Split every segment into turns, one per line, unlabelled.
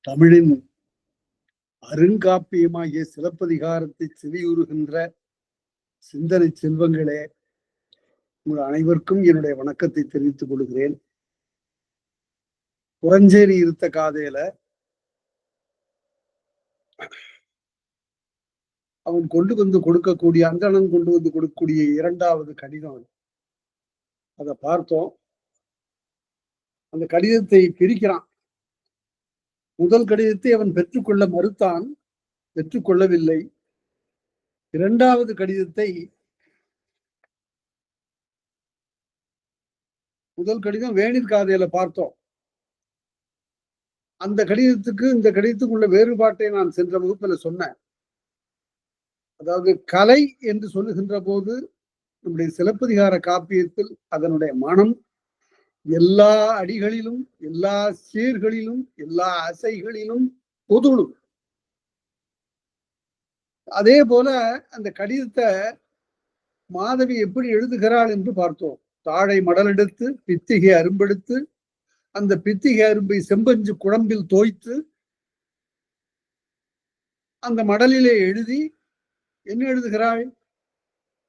தமிழின் அருங்காப்பியமாகிய சிலப்பதிகாரத்தை செவியுறுகின்ற சிந்தனை செல்வங்களே, உங்கள் அனைவருக்கும் என்னுடைய வணக்கத்தை தெரிவித்துக் கொள்கிறேன். புறஞ்சேரி இருத்த காதையில அவன் கொண்டு வந்து கொடுக்கக்கூடிய, அந்தணன் கொண்டு வந்து கொடுக்கக்கூடிய இரண்டாவது கடிதம், அதை பார்த்தோம். அந்த கடிதத்தை பிரிக்கிறான். முதல் கடிதத்தை அவன் பெற்றுக்கொள்ள மறுத்தான், பெற்றுக்கொள்ளவில்லை. இரண்டாவது கடிதத்தை, முதல் கடிதம் வேணிற் காதையில பார்த்தோம். அந்த கடிதத்துக்கு இந்த கடிதத்துக்குள்ள வேறுபாட்டை நான் சென்ற வகுப்புல சொன்னேன். அதாவது கலை என்று சொல்லுகின்ற போது நம்முடைய சிலப்பதிகார காப்பியத்தில் அதனுடைய மனம் எல்லா அடிகளிலும், எல்லா சீர்களிலும், எல்லா அசைகளிலும் பொதுளும். அதே போல அந்த கடிதத்தை மாதவி எப்படி எழுதுகிறாள் என்று பார்த்தோம். தாழை மடலெடுத்து பித்திகை அரும்பெடுத்து அந்த பித்திகை அரும்பை செம்பஞ்சு குழம்பில் தோய்த்து அந்த மடலிலே எழுதி என்ன எழுதுகிறாள்?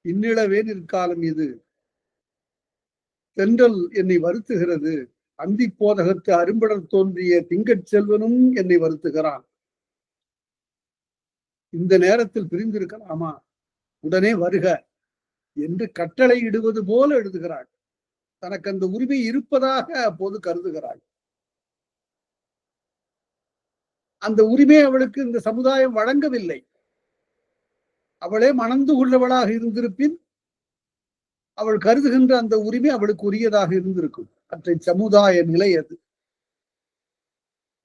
இன்னிளவே நிற்காலம் இது, தென்றல் என்னை வருத்துகிறது, அந்தி போதகத்து அரும்படர் தோன்றிய திங்கட் செல்வனும் என்னை வருத்துகிறான். இந்த நேரத்தில் பிரிந்திருக்கலாமா, உடனே வருக என்று கட்டளை இடுவது போல எழுதுகிறாள். தனக்கு அந்த உரிமை இருப்பதாக அப்போது கருதுகிறாள். அந்த உரிமை அவளுக்கு இந்த சமுதாயம் வழங்கவில்லை. அவளே மணந்து கொள்ளவளாக இருந்திருப்பின் அவள் கருதுகின்ற அந்த உரிமை அவளுக்கு உரியதாக இருந்திருக்கும். அற்றை சமுதாய நிலை அது.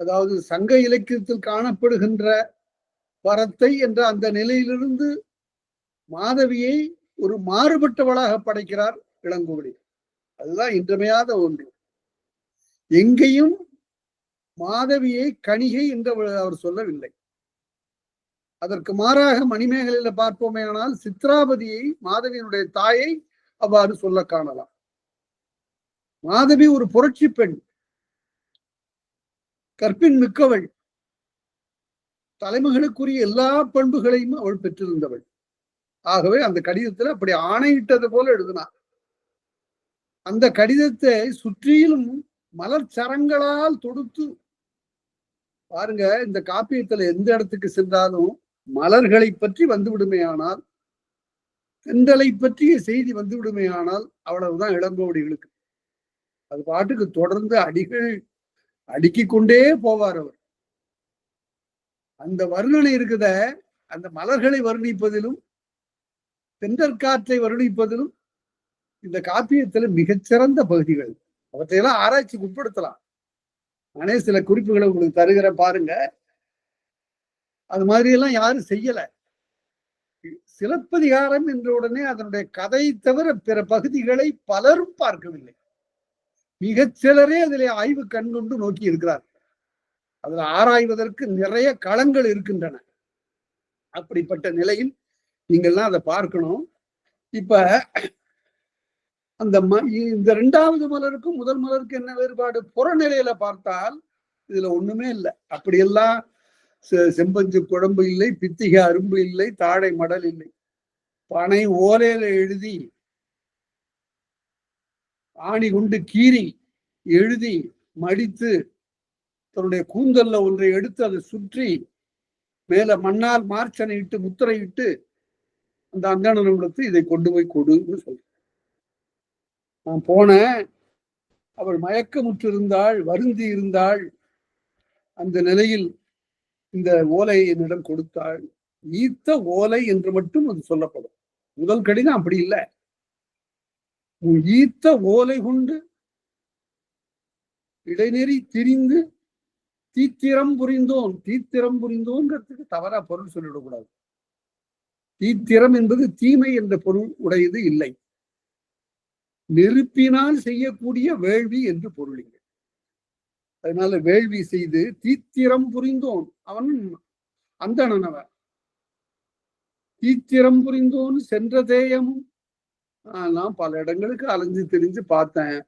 அதாவது சங்க இலக்கியத்தில் காணப்படுகின்ற பரத்தை என்ற அந்த நிலையிலிருந்து மாதவியை ஒரு மாறுபட்டவளாக படைக்கிறார் இளங்கோவடி. அதுதான் இன்றியமையாத ஒன்று. எங்கேயும் மாதவியை கணிகை என்று அவர் சொல்லவில்லை. அதற்கு மாறாக மணிமேகலையில பார்ப்போமே ஆனால் சித்ராபதியை, மாதவியினுடைய தாயை அவ்வாறு சொல்ல காணலாம். மாதவி ஒரு புரட்சி பெண், கற்பின் மிக்கவள், தலைமகளுக்குரிய எல்லா பண்புகளையும் அவள் பெற்றிருந்தவள். ஆகவே அந்த கடிதத்துல அப்படி ஆணையிட்டது போல எழுதினார். அந்த கடிதத்தை சுற்றிலும் மலர் சரங்களால் தொடுத்து பாருங்க. இந்த காப்பியத்துல எந்த இடத்துக்கு சென்றாலும் மலர்களை பற்றி வந்து விடுமையானால், தென்றலை பற்றிய செய்தி வந்து விடுமையானால் அவ்வளவுதான் இளங்கோவடிகளுக்கு. அது பாட்டுக்கு தொடர்ந்து அடிகள் அடுக்கிக் கொண்டே போவார் அவர். அந்த வர்ணனை இருக்குத, அந்த மலர்களை வர்ணிப்பதிலும் தென்றற்காற்றை வர்ணிப்பதிலும் இந்த காப்பியத்துல மிகச்சிறந்த பகுதிகள். அவற்றையெல்லாம் ஆராய்ச்சிக்கு உட்படுத்தலாம். நானே சில குறிப்புகளை உங்களுக்கு தருகிற பாருங்க. அது மாதிரி எல்லாம் யாரும் செய்யல. சிலப்பதிகாரம் என்ற உடனே அதனுடைய கதை தவிர பிற பகுதிகளை பலரும் பார்க்கவில்லை. மிகச்சிலரே அதிலே ஆய்வு கண்கொண்டு நோக்கி இருக்கிறார். அதுல ஆராய்வதற்கு நிறைய களங்கள் இருக்கின்றன. அப்படிப்பட்ட நிலையில் நீங்கள்லாம் அதை பார்க்கணும். இப்ப அந்த இந்த இரண்டாவது மலருக்கும் முதல் மலருக்கு என்ன வேறுபாடு? புறநிலையில பார்த்தால் இதுல ஒண்ணுமே இல்லை. அப்படியெல்லாம் செம்பஞ்சு குழம்பு இல்லை, பித்திகை அரும்பு இல்லை, தாழை மடல் இல்லை. பனை ஓலையில எழுதி ஆணி கொண்டு கீறி எழுதி மடித்து தன்னுடைய கூந்தல்ல ஒன்றை எடுத்து அதை சுற்றி மேல மண்ணால் மார்ச்சனை இட்டு முத்திரை இட்டு அந்த அந்தணனுக்கு இதை கொண்டு போய் கொடுன்னு சொல்ற. நான் போனேன், அவள் மயக்கமுற்று இருந்தாள், வருந்தி இருந்தாள். அந்த நிலையில் இந்த ஓலையை என்னிடம் கொடுத்தாள். ஈத்த ஓலை என்று மட்டும் அது சொல்லப்படும். முதல் கடிதம் அப்படி இல்லை. ஈத்த ஓலை கொண்டு இடைநெறி திரிந்து தீத்திரம் புரிந்தோன். தீத்திரம் புரிந்தோங்கிறதுக்கு தவறா பொருள் சொல்லிவிடக்கூடாது. தீத்திரம் என்பது தீமை என்ற பொருள் உடையது இல்லை. நெருப்பினால் செய்யக்கூடிய வேள்வி என்று பொருள். அதனால வேள்வி செய்து தீத்திரம் புரிந்தோன். அவன் அந்தணனவன். தீத்திரம் புரிந்தோன் சென்ற தேயமும். நான் பல இடங்களுக்கு அலைஞ்சு தெரிஞ்சு பார்த்தேன்.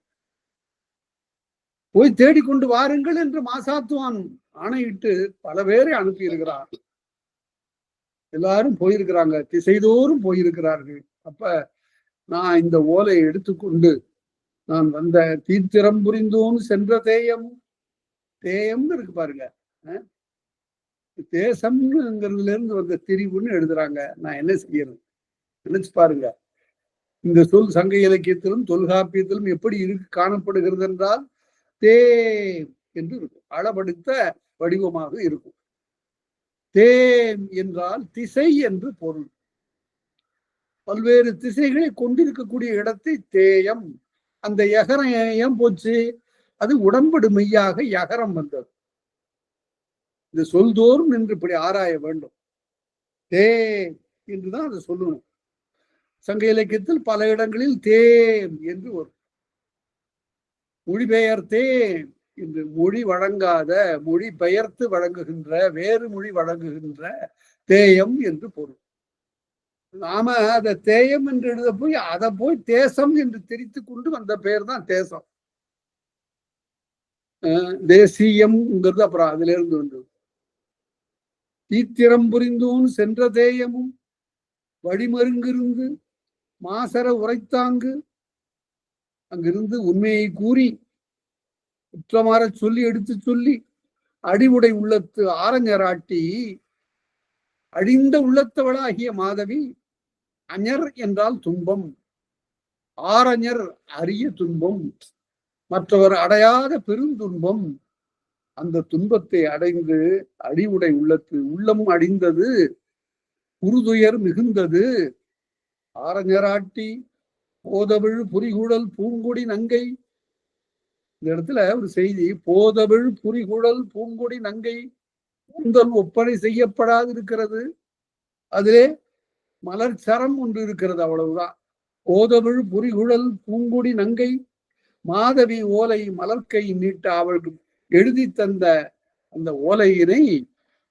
போய் தேடிக்கொண்டு வாருங்கள் என்று மாசாத்துவான். ஆணையிட்டு பல பேரை அனுப்பி இருக்கிறார். எல்லாரும் போயிருக்கிறாங்க, திசைதோறும் போயிருக்கிறார்கள். அப்ப நான் இந்த ஓலையை எடுத்துக்கொண்டு நான் வந்த தீத்திரம் புரிந்தோன்னு சென்ற தேயம், தேயம்னு இருக்கு பாருங்க, தேசம்ங்கிறதுல இருந்து வந்த திரிவுன்னு எழுதுறாங்க. நான் என்ன செய்யறது? நினைச்சு பாருங்க. இந்த சொல் சங்க இலக்கியத்திலும் தொல்காப்பியத்திலும் எப்படி இருக்கு காணப்படுகிறது என்றால் தே என்று இருக்கும், அளபடுத்த வடிவமாக இருக்கும். தேம் என்றால் திசை என்று பொருள். பல்வேறு திசைகளை கொண்டிருக்கக்கூடிய இடத்தை தேயம். அந்த யகரம் ஏன் போச்சு? அது உடம்படு மெய்யாக யகரம் வந்தது. இந்த சொல்தோறும் என்று இப்படி ஆராய வேண்டும். தே என்றுதான் அதை சொல்லணும். சங்க இலக்கியத்தில் பல இடங்களில் தேம் என்று வரும். மொழிபெயர்த்தேன் என்று மொழி வழங்காத, மொழி பெயர்த்து வழங்குகின்ற, வேறு மொழி வழங்குகின்ற தேயம் என்று பொருள். நாம அதை தேயம் என்று எழுத போய் அதை போய் தேசம் என்று திரித்து கொண்டு வந்த பெயர் தான் தேசம். தேசியம்ங்கிறது அப்புறம் அதுல இருந்து வந்தது. தீத்திரம் புரிந்தோன் சென்ற தேயமும் வழிமருங்கிருந்து மாசர உரைத்தாங்கு அங்கிருந்து உண்மையை கூறி குற்றமாற சொல்லி எடுத்து சொல்லி அடிவுடை உள்ளத்து ஆரஞ்சராட்டி அழிந்த உள்ளத்தவளாகிய மாதவி, அஞர் என்றால் துன்பம், ஆரஞர் அரிய துன்பம், மற்றவர் அடையாத பெருந்துன்பம், அந்த துன்பத்தை அடைந்து அடிவுடை உள்ளத்து உள்ளம் அடிந்தது, உறுதுயர் மிகுந்தது. ஆரஞராட்டி போதவிழ் புரிகுழல் பூங்கொடி நங்கை. இந்த இடத்துல ஒரு செய்தி, போதவிழ் புரிகுழல் பூங்கொடி நங்கை கூந்தல் ஒப்பனை செய்யப்படாது இருக்கிறது. அதிலே மலர் சரம் ஒன்று இருக்கிறது, அவ்வளவுதான். போதவிழ் புரிகுழல் பூங்கொடி நங்கை மாதவி ஓலை மலர்க்கை நீட்ட அவளுக்கு எழுதி தந்த அந்த ஓலையினை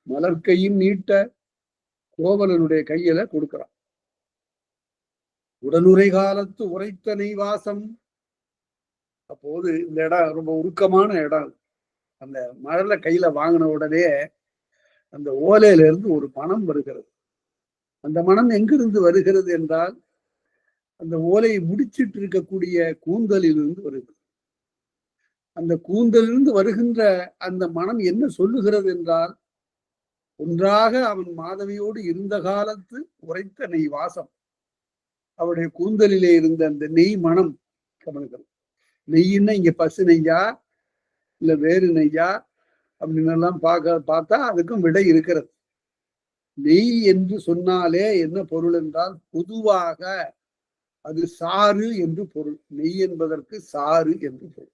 மலர்க்கையும் நீட்ட கோவலனுடைய கையில கொடுக்கிறான். உடனுரை காலத்து உரைத்த நெய்வாசம். அப்போது இந்த இடம் ரொம்ப உருக்கமான இடம். அந்த மழலை கையில வாங்கின உடனே அந்த ஓலையில இருந்து ஒரு மனம் வருகிறது. அந்த மனம் எங்கிருந்து வருகிறது என்றால் அந்த ஓலையை முடிச்சிட்டு இருக்கக்கூடிய கூந்தலிலிருந்து வருகிறது. அந்த கூந்தலிலிருந்து வருகின்ற அந்த மனம் என்ன சொல்லுகிறது என்றால், ஒன்றாக அவன் மாதவியோடு இருந்த காலத்து உரைத்த நெய் வாசம். அவருடைய கூந்தலிலே இருந்த அந்த நெய் மனம் கவனிக்கிறது. நெய்யின்னா இங்க பசு நெய்யா இல்ல வேறு நெய்யா அப்படின்னு எல்லாம் பார்த்தா அதுக்கும் விடை இருக்கிறது. நெய் என்று சொன்னாலே என்ன பொருள் என்றால் பொதுவாக அது சாறு என்று பொருள். நெய் என்பதற்கு சாறு என்று பொருள்.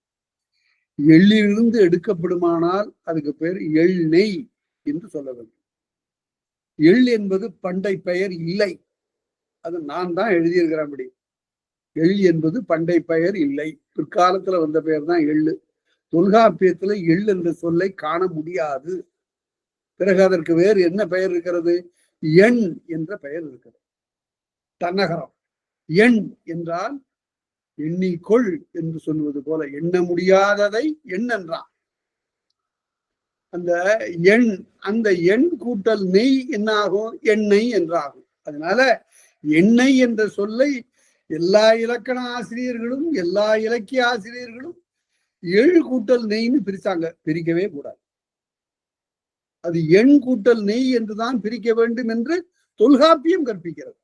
எள்ளிலிருந்து எடுக்கப்படுமானால் அதுக்கு பேர் எள் நெய் என்று சொல்ல வேண்டும். எள் என்பது பண்டை பெயர் இல்லை, அது நான் தான் எழுதியிருக்கிறபடி. எள் என்பது பண்டை பெயர் இல்லை, பிற்காலத்துல வந்த பெயர் தான் எள்ளு. தொல்காப்பியத்துல எள் என்ற சொல்லை காண முடியாது. பிறகு அதற்கு வேறு என்ன பெயர் இருக்கிறது? எண் என்ற பெயர் இருக்கிறது. தன்னகரம். எண் என்றால் எண்ணிக்கொள் என்று சொல்வது போல எண்ண முடியாததை எண் என்றான். அந்த எண், அந்த எண் கூட்டல் நெய் என்ன ஆகும்? எண்ணெய் என்றாகும். அதனால எண்ணெய் என்ற சொல்லை எல்லா இலக்கண ஆசிரியர்களும் எல்லா இலக்கிய ஆசிரியர்களும் எள் கூட்டல் நெய்ன்னு பிரிச்சாங்க. பிரிக்கவே கூடாது. அது எண் கூட்டல் நெய் என்றுதான் பிரிக்க வேண்டும் என்று தொல்காப்பியம் கற்பிக்கிறது.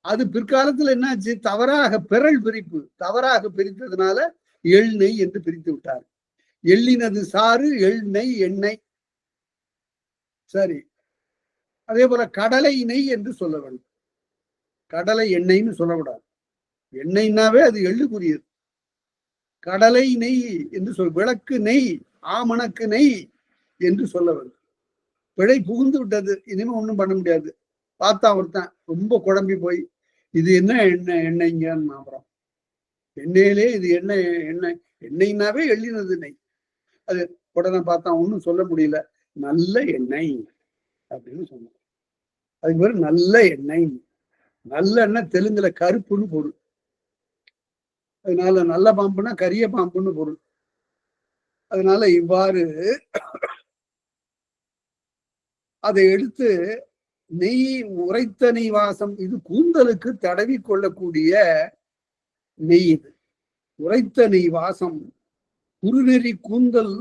அது பிற்காலத்தில் என்னாச்சு? தவறாக பெறல் பிரிப்பு, தவறாக பிரித்ததுனால எள் நெய் என்று பிரித்து விட்டார். எள்ளினது சாறு எள் நெய் எண்ணெய். சரி, அதே போல கடலை நெய் என்று சொல்ல வேண்டும். கடலை எண்ணெய்ன்னு சொல்லக்கூடாது. எண்ணெய்னாவே அது எள்ளுக்குரியது. கடலை நெய் என்று சொல். விளக்கு நெய், ஆமணக்கு நெய் என்று சொல்ல வேண்டும். பிழை புகுந்து விட்டது, இனிமே ஒண்ணும் பண்ண முடியாது. பார்த்தா ஒருத்தன் ரொம்ப குழம்பி போய் இது என்ன எண்ணெய் எண்ணெய்ங்கன்னு அப்புறம் எண்ணெயிலே இது எண்ணெய் எண்ணெய் எண்ணெய்னாவே எள்ளினது நெய். அது உடனே பார்த்தா ஒன்றும் சொல்ல முடியல. நல்ல எண்ணெய் அப்படின்னு சொன்னாங்க. அதுக்கு பேரு நல்ல எண்ணெய். நல்ல எண்ணெய் தெலுங்குல கருப்புன்னு பொருள். அதனால நல்ல பாம்புனா கரிய பாம்புன்னு பொருள். அதனால இவ்வாறு அதை எடுத்து நெய், உரைத்த நெய் வாசம், இது கூந்தலுக்கு தடவி கொள்ளக்கூடிய நெய். இது உரைத்த நெய் வாசம் குறுநெறி கூந்தல்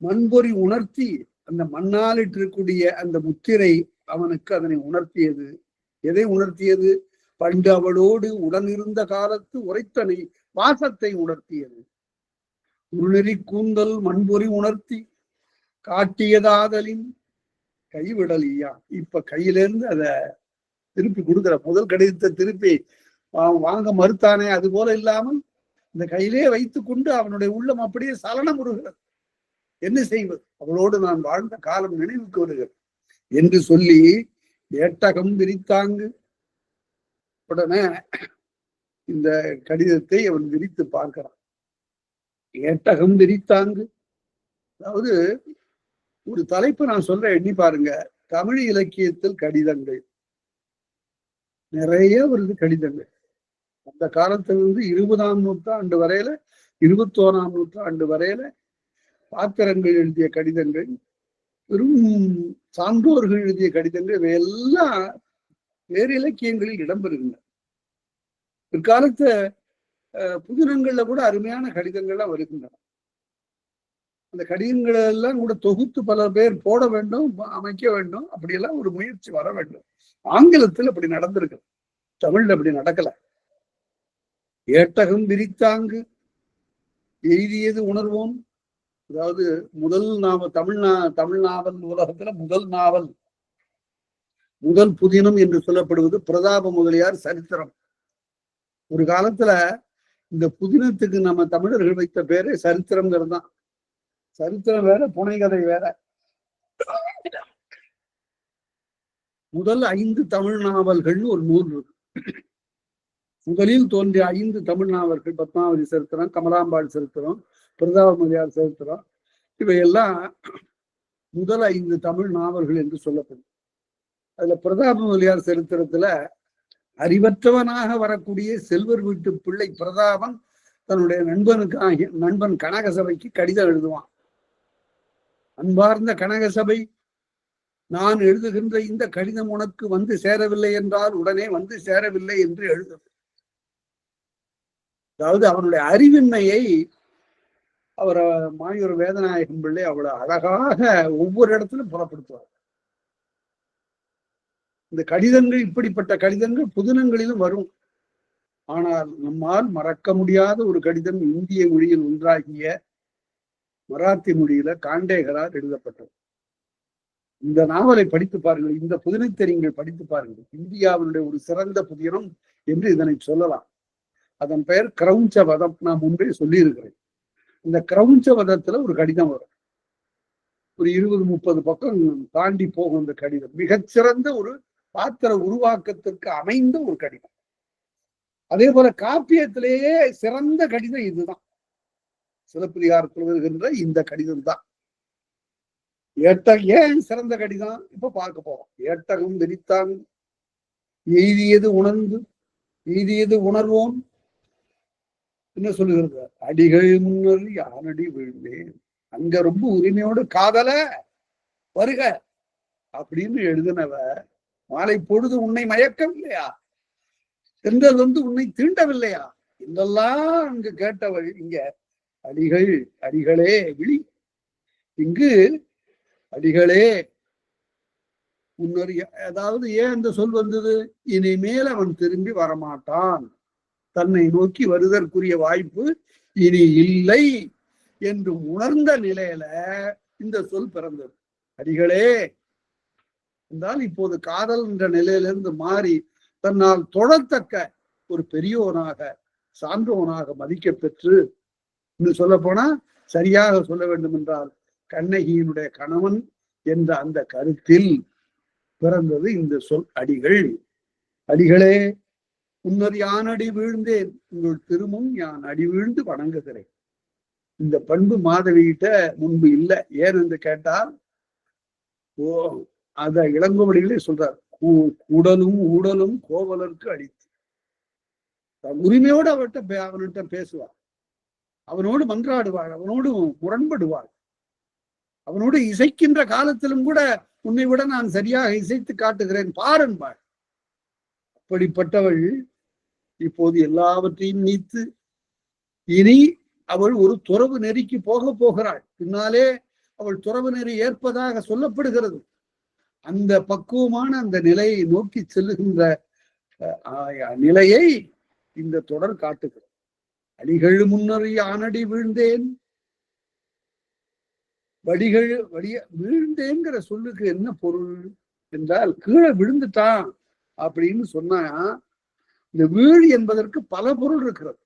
மண்பொறி உணர்த்தி, அந்த மண்ணாலிட்டிருக்கூடிய அந்த முத்திரை அவனுக்கு அதனை உணர்த்தியது. எதை உணர்த்தியது? பண்டு அவளோடு உடனிருந்த காலத்து உரைத்த நெய் வாசத்தை உணர்த்தியது. குறுநெறி கூந்தல் மண்பொறி உணர்த்தி காட்டியதாதலின் கைவிடலியா. இப்ப கையிலேருந்து அத திருப்பி கொடுக்குற, முதல் கடிதத்தை திருப்பி வாங்க மறுத்தானே, அது போல இல்லாமல் இந்த கையிலே வைத்துக் கொண்டு அவனுடைய உள்ளம் அப்படியே சலனம் உறுகிறது. என்ன செய்வது? அவளோடு நான் வாழ்ந்த காலம் நினைவுக்கு வருகிறது என்று சொல்லி ஏட்டகம் விரித்தாங்கு. உடனே இந்த கடிதத்தை அவன் விரித்து பார்க்கிறான். ஏட்டகம் விரித்தாங்கு, அதாவது ஒரு தலைப்பு நான் சொல்றேன், எண்ணி பாருங்க. தமிழ் இலக்கியத்தில் கடிதங்கள் நிறைய வருது. கடிதங்கள் அந்த காலத்திலிருந்து 20ஆம் நூற்றாண்டு வரையில, 21ஆம் நூற்றாண்டு வரையில பாத்திரங்கள் எழுதிய கடிதங்கள், பெரும் சான்றோர்கள் எழுதிய கடிதங்கள், இவையெல்லாம் வேறு இலக்கியங்களில் இடம்பெறுகின்றன. பிற்காலத்த புதினங்கள்ல கூட அருமையான கடிதங்கள்லாம் வருகின்றன. அந்த கடிதங்களை எல்லாம் கூட தொகுத்து பல பேர் போட வேண்டும், அமைக்க வேண்டும். அப்படியெல்லாம் ஒரு முயற்சி வர வேண்டும். ஆங்கிலத்தில் அப்படி நடந்திருக்கு, தமிழ்ல அப்படி நடக்கல. ஏட்டகம் விரித்தாங்கு எய்தியது உணர்வோம். அதாவது முதல் தமிழ் நாவல் உலகத்துல முதல் நாவல், முதல் புதினம் என்று சொல்லப்படுவது பிரதாப முதலியார் சரித்திரம். ஒரு காலத்துல இந்த புதினத்துக்கு நம்ம தமிழர்கள் வைத்த பேரே சரித்திரம்ங்கிறது தான். சரித்திரம் வேற, புனைகதை வேற. முதல் 5 தமிழ் நாவல்கள் ஒரு நூல் இருக்கு. முதலில் தோன்றிய 5 தமிழ் நாவல்கள் பத்மாவதி சரித்திரம், கமலாம்பாள் சரித்திரம், பிரதாப முதலியார் சரித்திரம், இவையெல்லாம் முதல் 5 தமிழ் நாவல்கள் என்று சொல்லப்படும். அதுல பிரதாப முதலியார் சரித்திரத்துல அறிவற்றவனாக வரக்கூடிய செல்வர் வீட்டு பிள்ளை பிரதாபன் தன்னுடைய நண்பன் கனகசபைக்கு கடிதம் எழுதுவான். அன்பார்ந்த கனகசபை, நான் எழுதுகின்ற இந்த கடிதம் உனக்கு வந்து சேரவில்லை என்றால் உடனே வந்து சேரவில்லை என்று எழுது. அதாவது அவனுடைய அறிவின்மையை அவரை மாயூர் வேதநாயகம் பிள்ளை அவ்வளவு அழகாக ஒவ்வொரு இடத்திலும் புலப்படுத்துவார். இந்த கடிதங்கள், இப்படிப்பட்ட கடிதங்கள் புதினங்களிலும் வரும். ஆனால் நம்மால் மறக்க முடியாத ஒரு கடிதம் இந்திய மொழியில் ஒன்றாகிய மராத்தி மொழியில காண்டேகரால் எழுதப்பட்டது. இந்த நாவலை படித்து பாருங்கள், இந்த புதினத்தை நீங்கள் படித்து பாருங்கள். இந்தியாவினுடைய ஒரு சிறந்த புதினம் என்று இதனை சொல்லலாம். அதன் பெயர் கிரௌஞ்ச வதம். நான் முன்பே சொல்லி இருக்கிறேன். இந்த கிரௌஞ்ச வதத்துல ஒரு கடிதம் வரும். ஒரு 20-30 பக்கம் தாண்டி போகும் இந்த கடிதம். மிகச்சிறந்த ஒரு பாத்திர உருவாக்கத்திற்கு அமைந்த ஒரு கடிதம். அதே போல காப்பியத்திலேயே சிறந்த கடிதம் இதுதான். சிலப்பதிகாரத்தில் வருகின்ற இந்த கடிதம் தான். ஏன் சிறந்த கடிதம் இப்ப பார்க்க போறோம். ஏட்டகம் விரித்தான் எய்தியது உணர்ந்து எய்தியது உணர்வோம். என்ன சொல்லுகிறது? அடிகள் முன்னர் யானடி விழுந்தேன். அங்க ரொம்ப உரிமையோடு காதல வருக அப்படின்னு எழுதினவ, மாலை பொழுது உன்னை மயக்கவில்லையா, சென்றல் வந்து உன்னை தீண்டவில்லையா என்றெல்லாம் அங்கு கேட்டவள். இங்க அடிகளே விழி, இங்கு அடிகளே முன்னர். அதாவது ஏன் அந்த சொல் வந்தது? இனிமேல் அவன் திரும்பி வரமாட்டான், தன்னை நோக்கி வருதற்குரிய வாய்ப்பு இனி இல்லை என்று உணர்ந்த நிலையில இந்த சொல் பிறந்தது. அடிகளே என்றால் இப்போது காதல் என்ற நிலையிலிருந்து மாறி தன்னால் தொழத்தக்க ஒரு பெரியோனாக, சான்றோனாக மதிக்க பெற்று, இன்னும் சொல்ல போனா சரியாக சொல்ல வேண்டும் என்றால் கண்ணகியினுடைய கணவன் என்ற அந்த கருத்தில் பிறந்தது இந்த சொல் அடிகள். அடிகளே முன்னர் யான் அடி வீழ்ந்தேன், உங்கள் திருமுன் யான் அடி வீழ்ந்து வணங்குகிறேன். இந்த பண்பு மாதவிகிட்ட முன்பு இல்லை. ஏன் என்று கேட்டால், அத இளங்கோவடிகளே சொல்றார், உடலும் ஊடலும் கோவலருக்கு அடித்து. உரிமையோடு அவன்கிட்ட பேசுவார். அவனோடு மன்றாடுவாள், அவனோடு முரண்படுவாள், அவனோடு இசைக்கின்ற காலத்திலும் கூட உன்னை விட நான் சரியாக இசைத்து காட்டுகிறேன் பாருன்பாள். அப்படிப்பட்டவள் இப்போது எல்லாவற்றையும் நீத்து இனி அவள் ஒரு துறவு நெறிக்கு போகிறாள். பின்னாலே அவள் துறவு நெறி ஏற்பதாக சொல்லப்படுகிறது. அந்த பக்குவமான அந்த நிலையை நோக்கி செல்லுகின்ற நிலையை இந்த தொடர் காட்டுகிறது. அடிகள் முன்னறி ஆனடி வீழ்ந்தேன். வீழ்ந்தேங்கிற சொல்லுக்கு என்ன பொருள் என்றால், கீழே விழுந்துட்டான் அப்படின்னு சொன்னா, இந்த வீழ் என்பதற்கு பல பொருள் இருக்கிறது.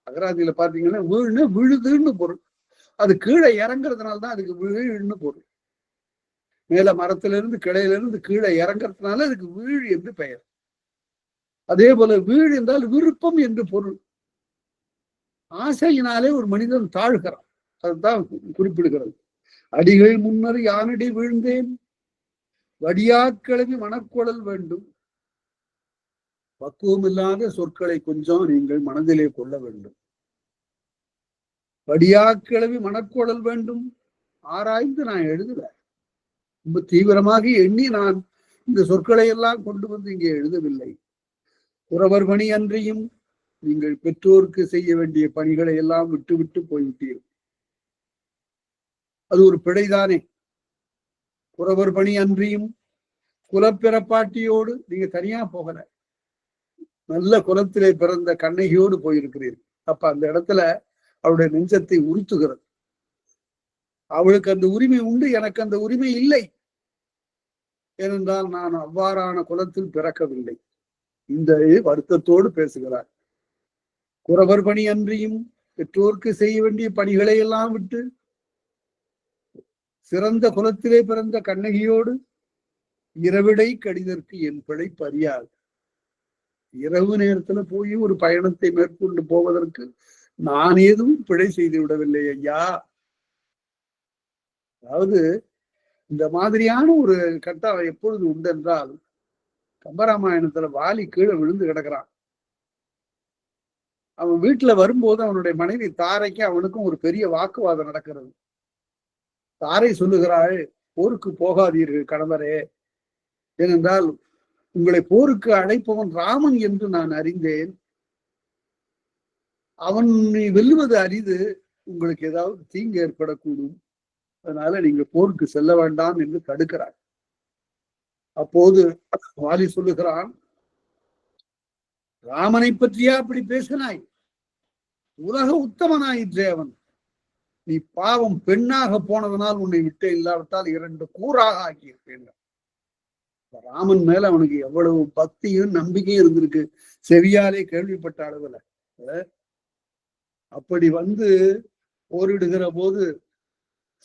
அகராதியில பாத்தீங்கன்னா வீழ்னு விழுதுன்னு பொருள். அது கீழே இறங்குறதுனால்தான் அதுக்கு வீழ்னு பொருள். மேல மரத்திலிருந்து கிளையிலிருந்து கீழே இறங்குறதுனால அதுக்கு வீழ் என்று பெயர். அதே போல வீழ் என்றால் விருப்பம் என்று பொருள். ஆசையினாலே ஒரு மனிதன் தாழ்கிறான், அதுதான் குறிப்பிடுகிறது. அடிகள் முன்னர் யானடி வீழ்ந்தேன், வடியாக்கிழமை மனக்குழல் வேண்டும். பக்குவம் இல்லாத சொற்களை கொஞ்சம் நீங்கள் மனதிலே கொள்ள வேண்டும். வடியாக்கிழமை மனக்குழல் வேண்டும். ஆராய்ந்து நான் எழுதல, ரொம்ப தீவிரமாக எண்ணி நான் இந்த சொற்களை எல்லாம் கொண்டு வந்து இங்கே எழுதவில்லை. குறவர் பணி அன்றியும் நீங்கள் பெற்றோருக்கு செய்ய வேண்டிய பணிகளை எல்லாம் விட்டு விட்டு போய்விட்டீர்கள். அது ஒரு பிழைதானே. குறவர் பணி அன்றியும் குலப்பிறப்பாட்டியோடு நீங்க தனியா போகல, நல்ல குலத்திலே பிறந்த கண்ணகியோடு போயிருக்கிறீர்கள். அப்ப அந்த இடத்துல அவளுடைய நெஞ்சத்தை உறுத்துகிறது. அவளுக்கு அந்த உரிமை உண்டு, எனக்கு அந்த உரிமை இல்லை. ஏனென்றால் நான் அவ்வாறான குலத்தில் பிறக்கவில்லை. இந்த வருத்தத்தோடு பேசுகிறார். குறவர் பணி அன்றியும் பெற்றோருக்கு செய்ய வேண்டிய பணிகளை எல்லாம் விட்டு சிறந்த குலத்திலே பிறந்த கண்ணகியோடு இரவிடை கடிதற்கு என் பிழைப்பு அறியாது. இரவு நேரத்துல போய் ஒரு பயணத்தை மேற்கொண்டு போவதற்கு நான் எதுவும் பிழை செய்து விடவில்லை ஐயா. அதாவது இந்த மாதிரியான ஒரு கட்டம் எப்பொழுது உண்டு என்றால், கம்பராமாயணத்துல வாலி கீழே விழுந்து கிடக்கிறான். அவன் வீட்டுல வரும்போது அவனுடைய மனைவி தாரைக்கு அவனுக்கும் ஒரு பெரிய வாக்குவாதம் நடக்கிறது. தாரை சொல்லுகிறாள், போருக்கு போகாதீர்கள் கணவரே, ஏனென்றால் உங்களை போருக்கு அழைப்பவன் ராமன் என்று நான் அறிந்தேன். அவன் வெல்லுவது அரிது, உங்களுக்கு ஏதாவது தீங்கு ஏற்படக்கூடும், அதனால நீங்க போருக்கு செல்ல வேண்டாம் என்று தடுக்கிறார். அப்போது வாலி சொல்லுகிறான், ராமனை பற்றியா அப்படி பேசினாய்? உலக உத்தமனாயிற்றே அவன். நீ பாவம் பெண்ணாக போனதனால் உன்னை விட்டு இல்லாவிட்டால் 2 கூறாக ஆக்கியிருப்பேன். ராமன் மேல அவனுக்கு எவ்வளவு பக்தியும் நம்பிக்கையும் இருந்திருக்கு, செவியாலே கேள்விப்பட்ட அளவுல. அப்படி வந்து போரிடுகிற போது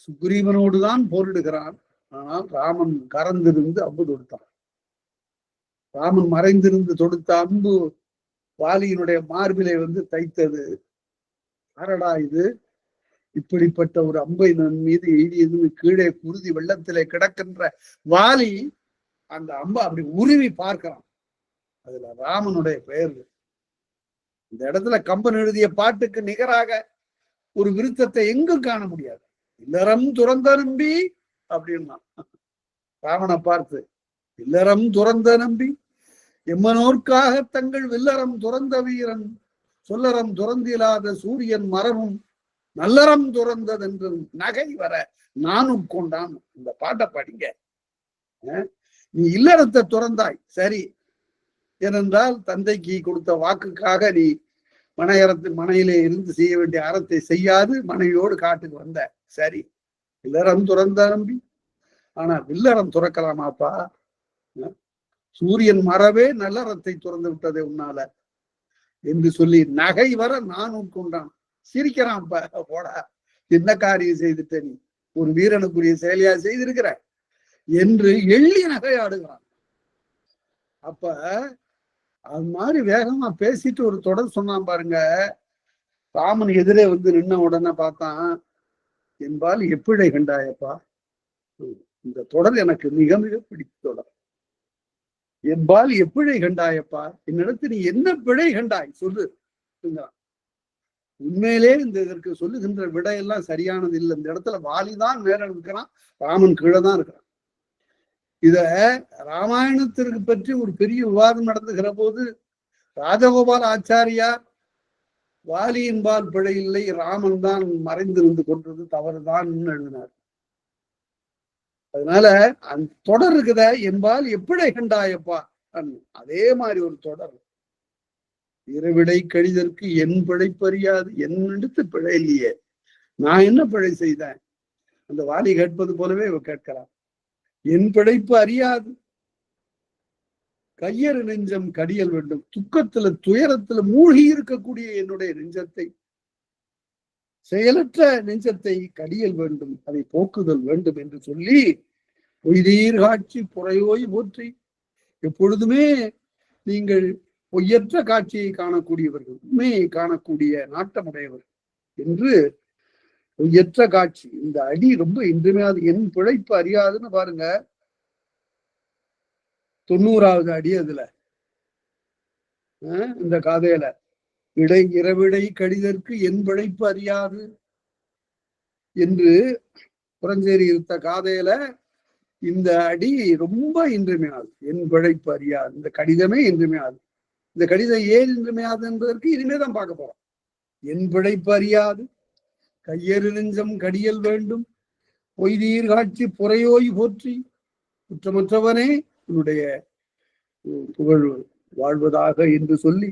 சுக்ரீவனோடுதான் போரிடுகிறான். ஆனால் ராமன் கறந்திருந்து அம்பு தொடுத்தான். ராமன் மறைந்திருந்து தொடுத்த அம்பு வாலியினுடைய மார்பிலை வந்து தைத்தது. அரடா இது, இப்படிப்பட்ட ஒரு அம்பை நன் மீது எய்தியதுன்னு கீழே குருதி வெள்ளத்திலே கிடக்கின்ற வாலி அந்த அம்பை அப்படி உருவி பார்க்கிறான். அதுல ராமனுடைய பெயர். இந்த இடத்துல கம்பன் எழுதிய பாட்டுக்கு நிகராக ஒரு விருத்தத்தை எங்கும் காண முடியாது. இல்லறம் துறந்த நம்பி அப்படின்னா ராமனை பார்த்து, இல்லறம் துறந்த நம்பி எம்மனோர்க்காக தங்கள் வில்லறம் துறந்த வீரன், சொல்லறம் துறந்திலாத சூரியன் மரமும் நல்லறம் துறந்ததென்று நகை வர நானும் கொண்டான். இந்த பாட்டை படிங்க. நீ இல்லறத்தை துறந்தாய், சரி, ஏனென்றால் தந்தைக்கு கொடுத்த வாக்குக்காக நீ மனையிலே இருந்து செய்ய வேண்டிய அறத்தை செய்யாது மனைவியோடு காட்டுக்கு வந்த, சரி, இல்லறம் துறந்த நம்பி. ஆனா வில்லறம் துறக்கலாமாப்பா? சூரியன் மரவே நல்லறத்தை துறந்து விட்டதே உன்னால என்று சொல்லி நகை வர நான் உட்கொண்டான். சிரிக்கிறான். போடா, என்ன காரியம் செய்துட்ட நீ, ஒரு வீரனுக்குரிய செயலியா செய்திருக்கிற என்று எள்ளி நகையாடுகிறான். அப்ப அது மாதிரி வேகமா பேசிட்டு ஒரு தொடர் சொன்னான் பாருங்க. ராமன் எதிரே வந்து நின்ன உடனே பார்த்தான், என்பால் எப்பிழை கண்டாயப்பா. இந்த தொடர் எனக்கு மிக மிக பிடித்த தொடர். என்பால் எப்பிழை கண்டாயப்பா, என்னிடத்து நீ என்ன பிழை கண்டாய் சொல்லு. உண்மையிலே இதற்கு சொல்லுகின்ற விடையெல்லாம் சரியானது இல்லை. இந்த இடத்துல வாலிதான் மேல இருக்கிறான், ராமன் கீழே தான் இருக்கிறான். இத ராமாயணத்திற்கு பற்றி ஒரு பெரிய விவாதம் நடந்துகிற போது ராஜகோபால் ஆச்சாரியார் வாலியின்பால் பிழை இல்லை, ராமன் தான் மறைந்திருந்து கொன்றது தவறுதான் எழுதினார். அதனால அந்த தொடர் இருக்குத என்பால் எப்பிழை கண்டாயப்பா, அதே மாதிரி ஒரு தொடர். இரவிடை கழிதற்கு என் பிழைப்பறியாது, என் எடுத்து பிழை இல்லையே, நான் என்ன பிழை செய்தேன்? அந்த வாலி கேட்பது போலவே இவ கேட்கிறான். என் பிழைப்பு அறியாது, கையறு நெஞ்சம் கடியல் வேண்டும். துக்கத்துல துயரத்துல மூழ்கி இருக்கக்கூடிய என்னுடைய நெஞ்சத்தை, செயலற்ற நெஞ்சத்தை கடியல் வேண்டும், அதை போக்குதல் வேண்டும் என்று சொல்லி பொய்தீர் காட்சி புறையோய் போற்றி. எப்பொழுதுமே நீங்கள் பொய்யற்ற காட்சியை காணக்கூடியவர்கள், உண்மையை காணக்கூடிய நாட்டமுடையவர் என்று பொய்யற்ற காட்சி. இந்த அடி ரொம்ப இன்றுமையாது, என் பிழைப்பு அறியாதுன்னு பாருங்க, 90வது அடி. அதுல இந்த காதையில இரவிடை கடிதற்கு என் பிழைப்பு அறியாது என்று புறஞ்சேரி இருந்த காதையில இந்த அடி ரொம்ப இன்றுமையாது. என் பிழைப்பு அறியாது, இந்த கடிதமே இன்றுமையாது. இந்த கடிதம் ஏன் இன்றுமையாது என்பதற்கு இனிமேதான் பார்க்க போறோம். என் பிழைப்பு அறியாது, கையறு நெஞ்சம் கடியல் வேண்டும், பொய்தீர் காட்சி புறையோய் போற்றி. குற்றமற்றவனே உன்னுடைய புகழ் வாழ்வதாக என்று சொல்லி,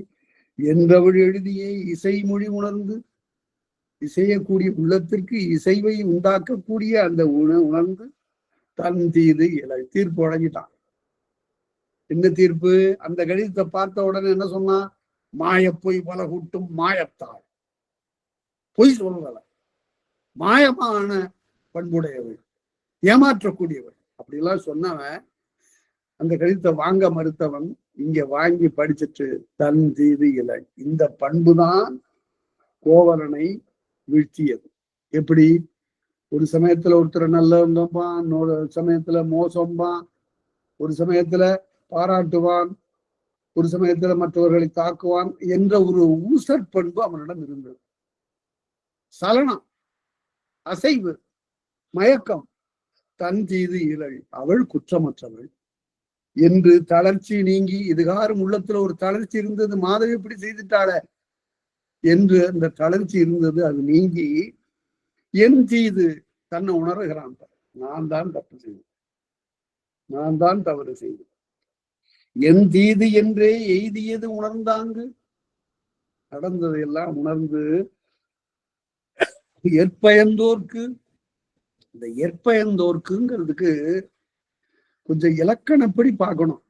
என்றவள் எழுதிய இசைமொழி உணர்ந்து, இசையக்கூடிய உள்ளத்திற்கு இசைவை உண்டாக்கக்கூடிய அந்த உணர்ந்து தன் தீது இலை தீர்ப்பு வழங்கிட்டான். என்ன தீர்ப்பு? அந்த கடிதத்தை பார்த்த உடனே என்ன சொன்னா? மாயப்பொய் பல கூட்டும் மாயத்தாள், பொய் சொல்றவ, மாயமான பண்புடையவள், ஏமாற்றக்கூடியவள், அப்படிலாம் சொன்னவன் அந்த கடிதத்தை வாங்க மறுத்தவன் இங்க வாங்கி படிச்சுட்டு தன் தீது இலை. இந்த பண்புதான் கோவலனை வீழ்த்தியது. எப்படி? ஒரு சமயத்துல ஒருத்தர் நல்லவங்கம்பான், இன்னொரு சமயத்துல மோசம்பான், ஒரு சமயத்துல பாராட்டுவான், ஒரு சமயத்துல மற்றவர்களை தாக்குவான் என்ற ஒரு ஊசற் பண்பு அவனிடம் இருந்தது. சலனம், அசைவு, மயக்கம். தன் தீது இழல், அவள் குற்றமற்றவள் என்று தளர்ச்சி நீங்கி, இதுகாரும் உள்ளத்துல ஒரு தளர்ச்சி இருந்தது, மாதவி இப்படி செய்துட்டாள என்று அந்த தளர்ச்சி இருந்தது, அது நீங்கி என் தீது தன்னை உணர்கிறான். நான் தான் தப்பு செய்தேன், நான் தான் தவறு செய்தேன், என் தீது என்றே எய்தியது உணர்ந்தாங்கு. நடந்ததையெல்லாம் உணர்ந்து ஏற்பயந்தோர்க்கு, இந்த ஏற்பயந்தோர்க்குங்கிறதுக்கு கொஞ்சம் இலக்கணப்படி பார்க்கணும்.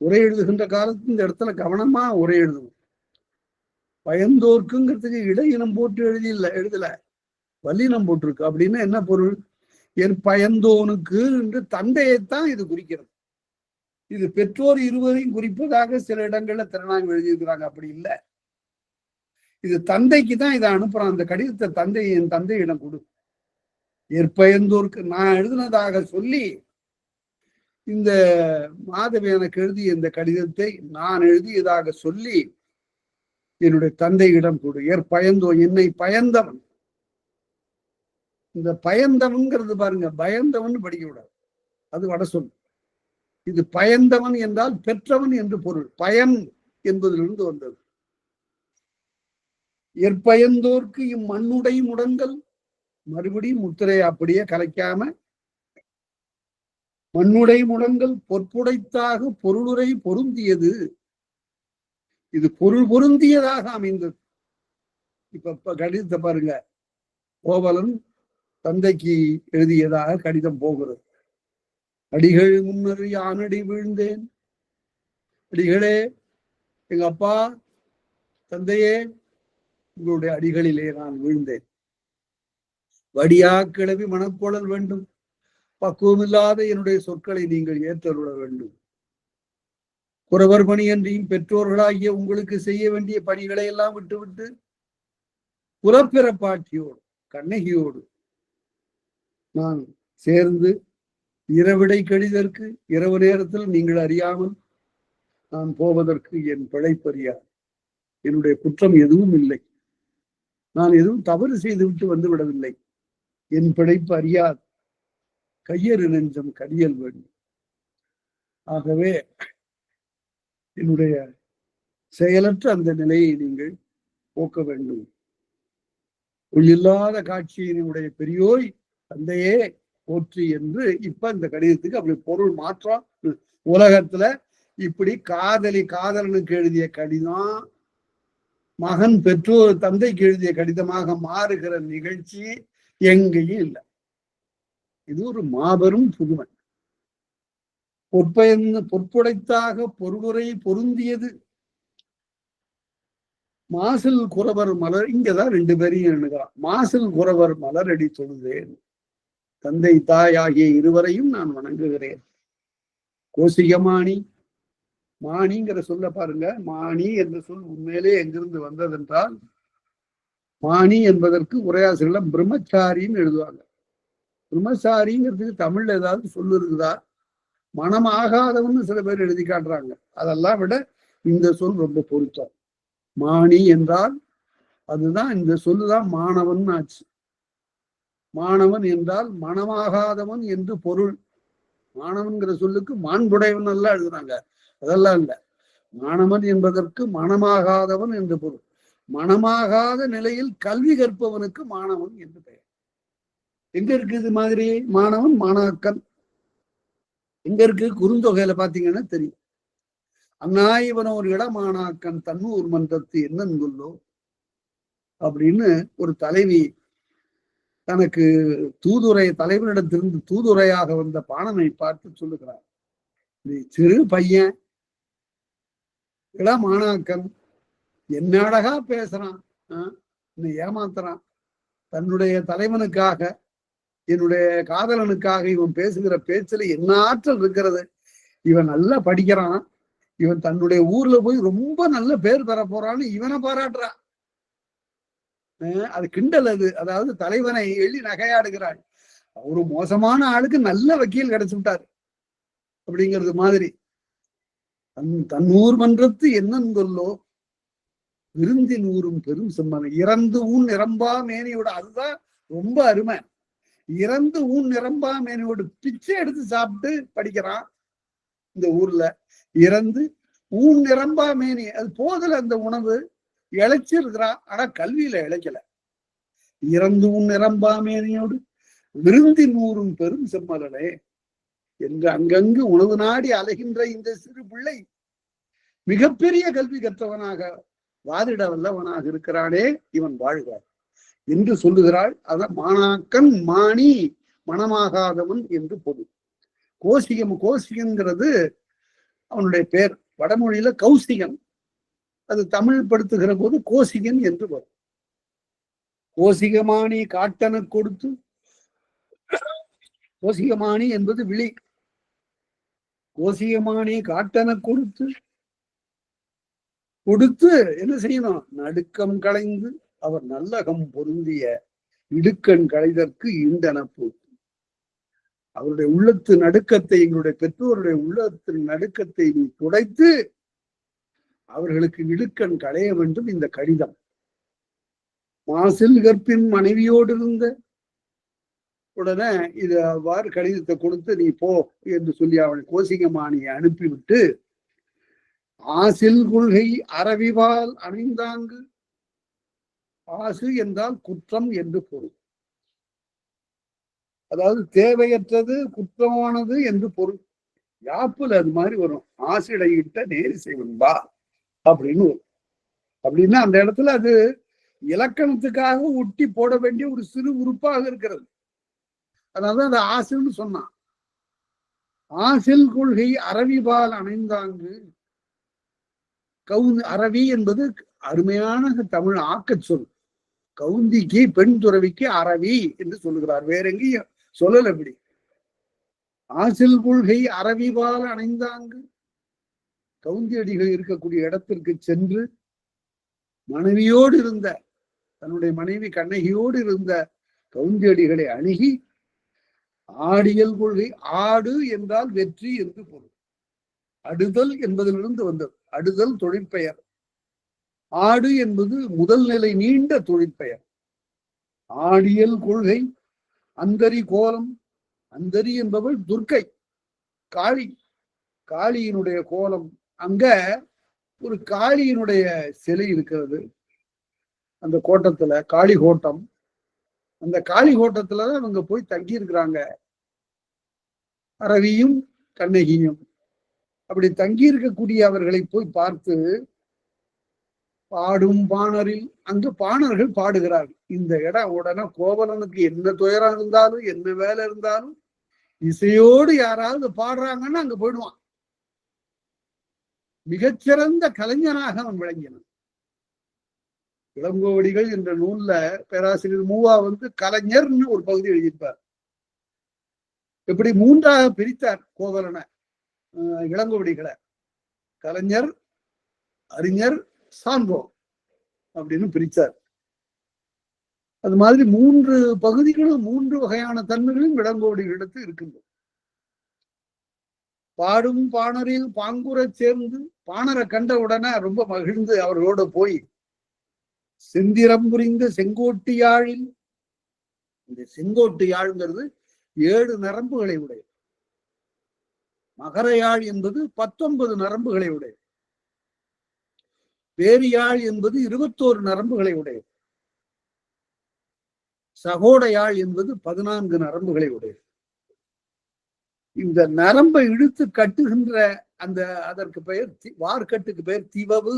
உரை எழுதுகின்ற காலத்து இந்த இடத்துல கவனமா உரை எழுதணும். பயந்தோர்க்குங்கிறதுக்கு இடையினம் போட்டு எழுதல, வல்லினம் போட்டிருக்கு. அப்படின்னா என்ன பொருள்? ஏற்பயந்தோனுக்கு என்று தந்தையைத்தான் இது குறிக்கிறது. இது பெற்றோர் இருவரையும் குறிப்பதாக சில இடங்கள்ல திறனாங்க எழுதியிருக்கிறாங்க. அப்படி இல்லை, இது தந்தைக்கு தான் இதை அனுப்புறான். அந்த கடிதத்தை தந்தை, என் தந்தையிடம் கொடு, ஏற்பயந்தோருக்கு நான் எழுதினதாக சொல்லி, இந்த மாதவி எனக்கு எழுதிய இந்த கடிதத்தை நான் எழுதியதாக சொல்லி என்னுடைய தந்தையிடம் கொடு. ஏற்பயந்தோ, என்னை பயந்தவன். இந்த பயந்தவன்கிறது பாருங்க, பயந்தவன் படிக்க விடாது, அது வட சொல். இது பயந்தவன் என்றால் பெற்றவன் என்று பொருள். பயன் என்பதிலிருந்து வந்தது. ஏற்பயந்தோர்க்கு இம்மண்ணுடை முடங்கல், மறுபடியும் முத்திரை அப்படியே கலைக்காம, மண்ணுடை முடங்கல் பொற்புடைத்தாக பொருளுரை பொருந்தியது. இது பொருள் பொருந்தியதாக அமைந்தது. இப்ப கடிதத்தை பாருங்க, கோவலன் தந்தைக்கு எழுதியதாக கடிதம் போகிறது. அடிகள் முன்னர் யானடி வீழ்ந்தேன், அடிகளே, எங்க அப்பா தந்தையே, உங்களுடைய அடிகளிலே நான் வீழ்ந்தேன். வடியா கிளவி மனக்கோளல் வேண்டும், பக்குவமில்லாத என்னுடைய சொற்களை நீங்கள் ஏற்றருள வேண்டும். குறவர் பணி அன்றியும் பெற்றோர்களாகிய உங்களுக்கு செய்ய வேண்டிய பணிகளை எல்லாம் விட்டுவிட்டு புலப்பிறப்பாட்டியோடு கண்ணகியோடு நான் சேர்ந்து இரவிடை கழிதற்கு, இரவு நேரத்தில் நீங்கள் அறியாமல் நான் போவதற்கு என் பிழைப்பறியாது. என்னுடைய குற்றம் எதுவும் இல்லை. நான் எதுவும் தவறு செய்து விட்டு வந்து விடவில்லை. என் பிழைப்பு அறியாது கையறு நெஞ்சம் கடியல் வேண்டும். ஆகவே என்னுடைய செயலற்ற அந்த நிலையை நீங்கள் போக்க வேண்டும். ஒளியில்லாத காட்சியினுடைய பெரியோய் தந்தையே போற்றி என்று இப்ப இந்த கடிதத்துக்கு அப்படி பொருள் மாற்றம். உலகத்துல இப்படி காதலனுக்கு எழுதிய கடிதம் மகன் பெற்றோர் தந்தைக்கு எழுதிய கடிதமாக மாறுகிற நிகழ்ச்சி எங்கேயும் இல்லை. இது ஒரு மாபெரும் புதுமை. பொற்புடைத்தாக பொறுமுறை பொருந்தியது மாசில் குறவர் மலர். இங்கதான் ரெண்டு பேரையும் எண்ணுகிறான். மாசில் குறவர் மலரடி தொழுதேன், தந்தை தாய் ஆகிய இருவரையும் நான் வணங்குகிறேன். கோசிகமானி, மாணிங்கிற சொல்ல பாருங்க. மாணி என்ற சொல் உண்மையிலே எங்கிருந்து வந்ததென்றால், மாணி என்பதற்கு உரையாசிரியர்கள் பிரம்மச்சாரின்னு எழுதுவாங்க. பிரம்மச்சாரிங்கிறதுக்கு தமிழ்ல ஏதாவது சொல்லு இருக்குதா? மனம் ஆகாதவன்னு சில பேர் எழுதி காட்டுறாங்க. அதெல்லாம் விட இந்த சொல் ரொம்ப பொருத்தம். மாணி என்றால் அதுதான், இந்த சொல்லுதான் மாணவன் ஆச்சு. மாணவன் என்றால் மனமாகாதவன் என்று பொருள். மாணவன்கிற சொல்லுக்கு மாண்புடையவன் எல்லாம் எழுதுறாங்க. அதெல்லாம் இல்லை. மாணவன் என்பதற்கு மனமாகாதவன் என்று பொருள். மனமாகாத நிலையில் கல்வி கற்பவனுக்கு மாணவன் என்று பெயர். எங்க இருக்கு இது மாதிரி மாணவன்? மாணாக்கன் எங்க இருக்கு? குறுந்தொகையில பாத்தீங்கன்னா தெரியும். அந்நாயவன ஒரு இடமானாக்கன் தன்னூர் மன்றத்து என்னன்கொள்ளோ அப்படின்னு ஒரு தலைவி தனக்கு தூதுரை தலைவனிடத்திலிருந்து தூதுரையாக வந்த பாணனை பார்த்து சொல்லுகிறார். நீ சிறு பையன், இளமானாக்கன், என்னடகா பேசுறான், என்னை ஏமாத்துறான். தன்னுடைய தலைவனுக்காக, என்னுடைய காதலனுக்காக இவன் பேசுகிற பேச்சுல என்ன ஆற்றல் இருக்கிறது. இவன் நல்லா படிக்கிறான், இவன் தன்னுடைய ஊர்ல போய் ரொம்ப நல்ல பேர் பெற போறான்னு இவனை பாராட்டுறான். அது கிண்டல். அது அதாவது தலைவனை எள்ளி நகையாடுகிறாள். ஒரு மோசமான ஆளுக்கு நல்ல வக்கீல் கிடைச்சு விட்டாரு அப்படிங்கிறது மாதிரி. தன்னூர் மன்றத்து என்னன்கொள்ளோ விருந்தின் ஊரும் பெரும் செம்மன். இறந்து ஊன் நிரம்பா மேனியோட, அதுதான் ரொம்ப அருமை. இறந்து ஊன் நிரம்பா மேனியோடு பிச்சை எடுத்து சாப்பிட்டு படிக்கிறான் இந்த ஊர்ல. இறந்து ஊன் நிரம்பா மேனி, அது போதல அந்த உணவு. இழைச்சிருக்கிறான், ஆனா கல்வியில இழைக்கல. இறந்து ஊன் நிரம்பா மேனியோடு விருந்தின் ஊரும் பெரும் செம்மலனே என்று அங்கங்கு உணவு நாடி அலைகின்ற இந்த சிறு பிள்ளை மிகப்பெரிய கல்வி கற்றவனாக வாதிட வல்லவனாக இருக்கிறானே, இவன் வாழ்கிறார் என்று சொல்லுகிறாள். அதான் மாணாக்கன், மாணி, மனமாகாதவன் என்று பொருள். கோசிகன்கிறது அவனுடைய பேர். வடமொழியில கௌசிகன், அது தமிழ் படுத்துகிற போது கோசிகன் என்று வரும். கோசிகமானி காட்டன கொடுத்து, கோசிகமானி என்பது விழி. கோசிகமானி காட்டன கொடுத்து என்ன செய்யணும்? நடுக்கம் களைந்து அவர் நல்லகம் பொருந்திய இடுக்கண் களைதற்கு ஈண்டன போட்டு. அவருடைய உள்ளத்து நடுக்கத்தை, எங்களுடைய பெற்றோருடைய உள்ளத்தின் நடுக்கத்தை நீ துடைத்து அவர்களுக்கு இடுக்கண் களைய வேண்டும். இந்த கடிதம் மாசில் கற்பின் மனைவியோடு இருந்த உடனே இது அவ்வாறு கடிதத்தை கொடுத்து நீ போ என்று சொல்லி அவனை கோசிகமானியை அனுப்பிவிட்டு, ஆசில் கொள்கை அரவிவால் அணிந்தாங்கு. ஆசு என்றால் குற்றம் என்று பொருள். அதாவது தேவையற்றது, குற்றமானது என்று பொருள். யாப்புல அது மாதிரி வரும். ஆசிடையிட்ட நேரி செய்வன்பா அப்படின்னு வரும். அப்படின்னா அந்த இடத்துல அது இலக்கணத்துக்காக ஒட்டி போட வேண்டிய ஒரு சிறு உறுப்பாக இருக்கிறது. அதாவது அந்த ஆசில்னு சொன்னான். ஆசில் கொள்கை அரவிபால் அணைந்தாங்கு. அரவி என்பது அருமையான தமிழ் ஆக்கச் சொல். கவுந்திக்கு, பெண் துறவிக்கு அரவி என்று சொல்லுகிறார். வேற எங்கேயும் சொல்லல. எப்படி ஆசில் கொள்கை அரவிபால் அணைந்தாங்கு. கவுந்தியடிகள் இருக்கக்கூடிய இடத்திற்கு சென்று மனைவியோடு இருந்த, தன்னுடைய மனைவி கண்ணகியோடு இருந்த கவுந்தியடிகளை அணுகி ஆடியல் கொள்கை. ஆடு என்றால் வெற்றி என்று பொருள். அடுதல் என்பதிலிருந்து வந்தது. அடுதல் தொழிற்பெயர். ஆடு என்பது முதல் நிலை நீண்ட தொழிற்பெயர். ஆடியல் கொள்கை, அந்தரி கோலம். அந்தரி என்பவள் துர்க்கை, காளி. காளியினுடைய கோலம். அங்க ஒரு காளியினுடைய சிலை இருக்கிறது அந்த கோட்டத்துல, காளி கோட்டம். அந்த காளி கோட்டத்துலதான் அவங்க போய் தங்கி இருக்கிறாங்க, அரவியும் கண்ணகியும். அப்படி தங்கி இருக்கக்கூடிய அவர்களை போய் பார்த்து பாடும் பாணரில், அங்கு பாணர்கள் பாடுகிறார்கள். இந்த இடம் உடனே கோவலனுக்கு என்ன துயரம் இருந்தாலும் என்ன வேலை இருந்தாலும் இசையோடு யாராவது பாடுறாங்கன்னா அங்க போயிடுவான். மிகச்சிறந்த கலைஞனாக அவன் விளங்கினான். இளங்கோவடிகள் என்ற நூல்ல பேராசிரியர் மூவா கலைஞர்னு ஒரு பகுதி எழுதியிருப்பார். எப்படி மூன்றாக பிரித்தார் கோவலனை, இளங்கோவடிகளை. கலைஞர், அறிஞர், சான்றோர் அப்படின்னு பிரித்தார். அது மாதிரி மூன்று பகுதிகளும் மூன்று வகையான தன்மைகளும் இளங்கோவடிகளிடத்து இருக்கின்றது. பாடும் பாணரில் பாங்குறச் சேர்ந்து, பாணரை கண்ட உடனே ரொம்ப மகிழ்ந்து அவர்களோட போய் செந்திரம் புரிந்த செங்கோட்டு யாழில், இந்த செங்கோட்டு யாழ்ங்கிறது 7 நரம்புகளை உடைய, மகர யாழ் என்பது 19 நரம்புகளை உடைய, வேறு யாழ் என்பது 21 நரம்புகளை உடைய, சகோட யாழ் என்பது 14 நரம்புகளை உடைய. இந்த நரம்பை இழுத்து கட்டுகின்ற அந்த அதற்கு பெயர் வார்கட்டுக்கு பெயர் திவவு.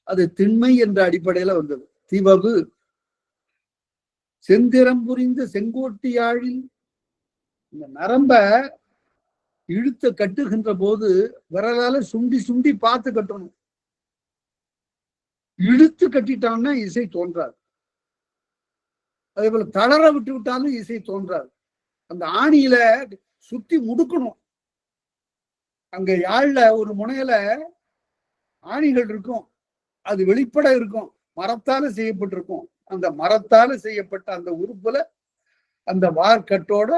அது திண்மை என்ற அடிப்படையில வந்தது, திவவு. செந்திரம் புரிந்த செங்கோட்டு யாழில், இந்த நரம்ப இழுத்த கட்டுகின்ற போது விரலால சுண்டி சுண்டி பார்த்து கட்டணும். இழுத்து கட்டிட்டான்னா இசை தோன்றாது. அதே போல தளர விட்டு விட்டாலும் இசை தோன்றாது. அந்த ஆணியில சுத்தி முடுக்கணும். அங்க யாழ்ல ஒரு முனையில ஆணிகள் இருக்கும், அது வெளிப்பட இருக்கும், மரத்தால செய்யப்பட்டிருக்கும். அந்த மரத்தால செய்யப்பட்ட அந்த உறுப்புல அந்த வார்கட்டோட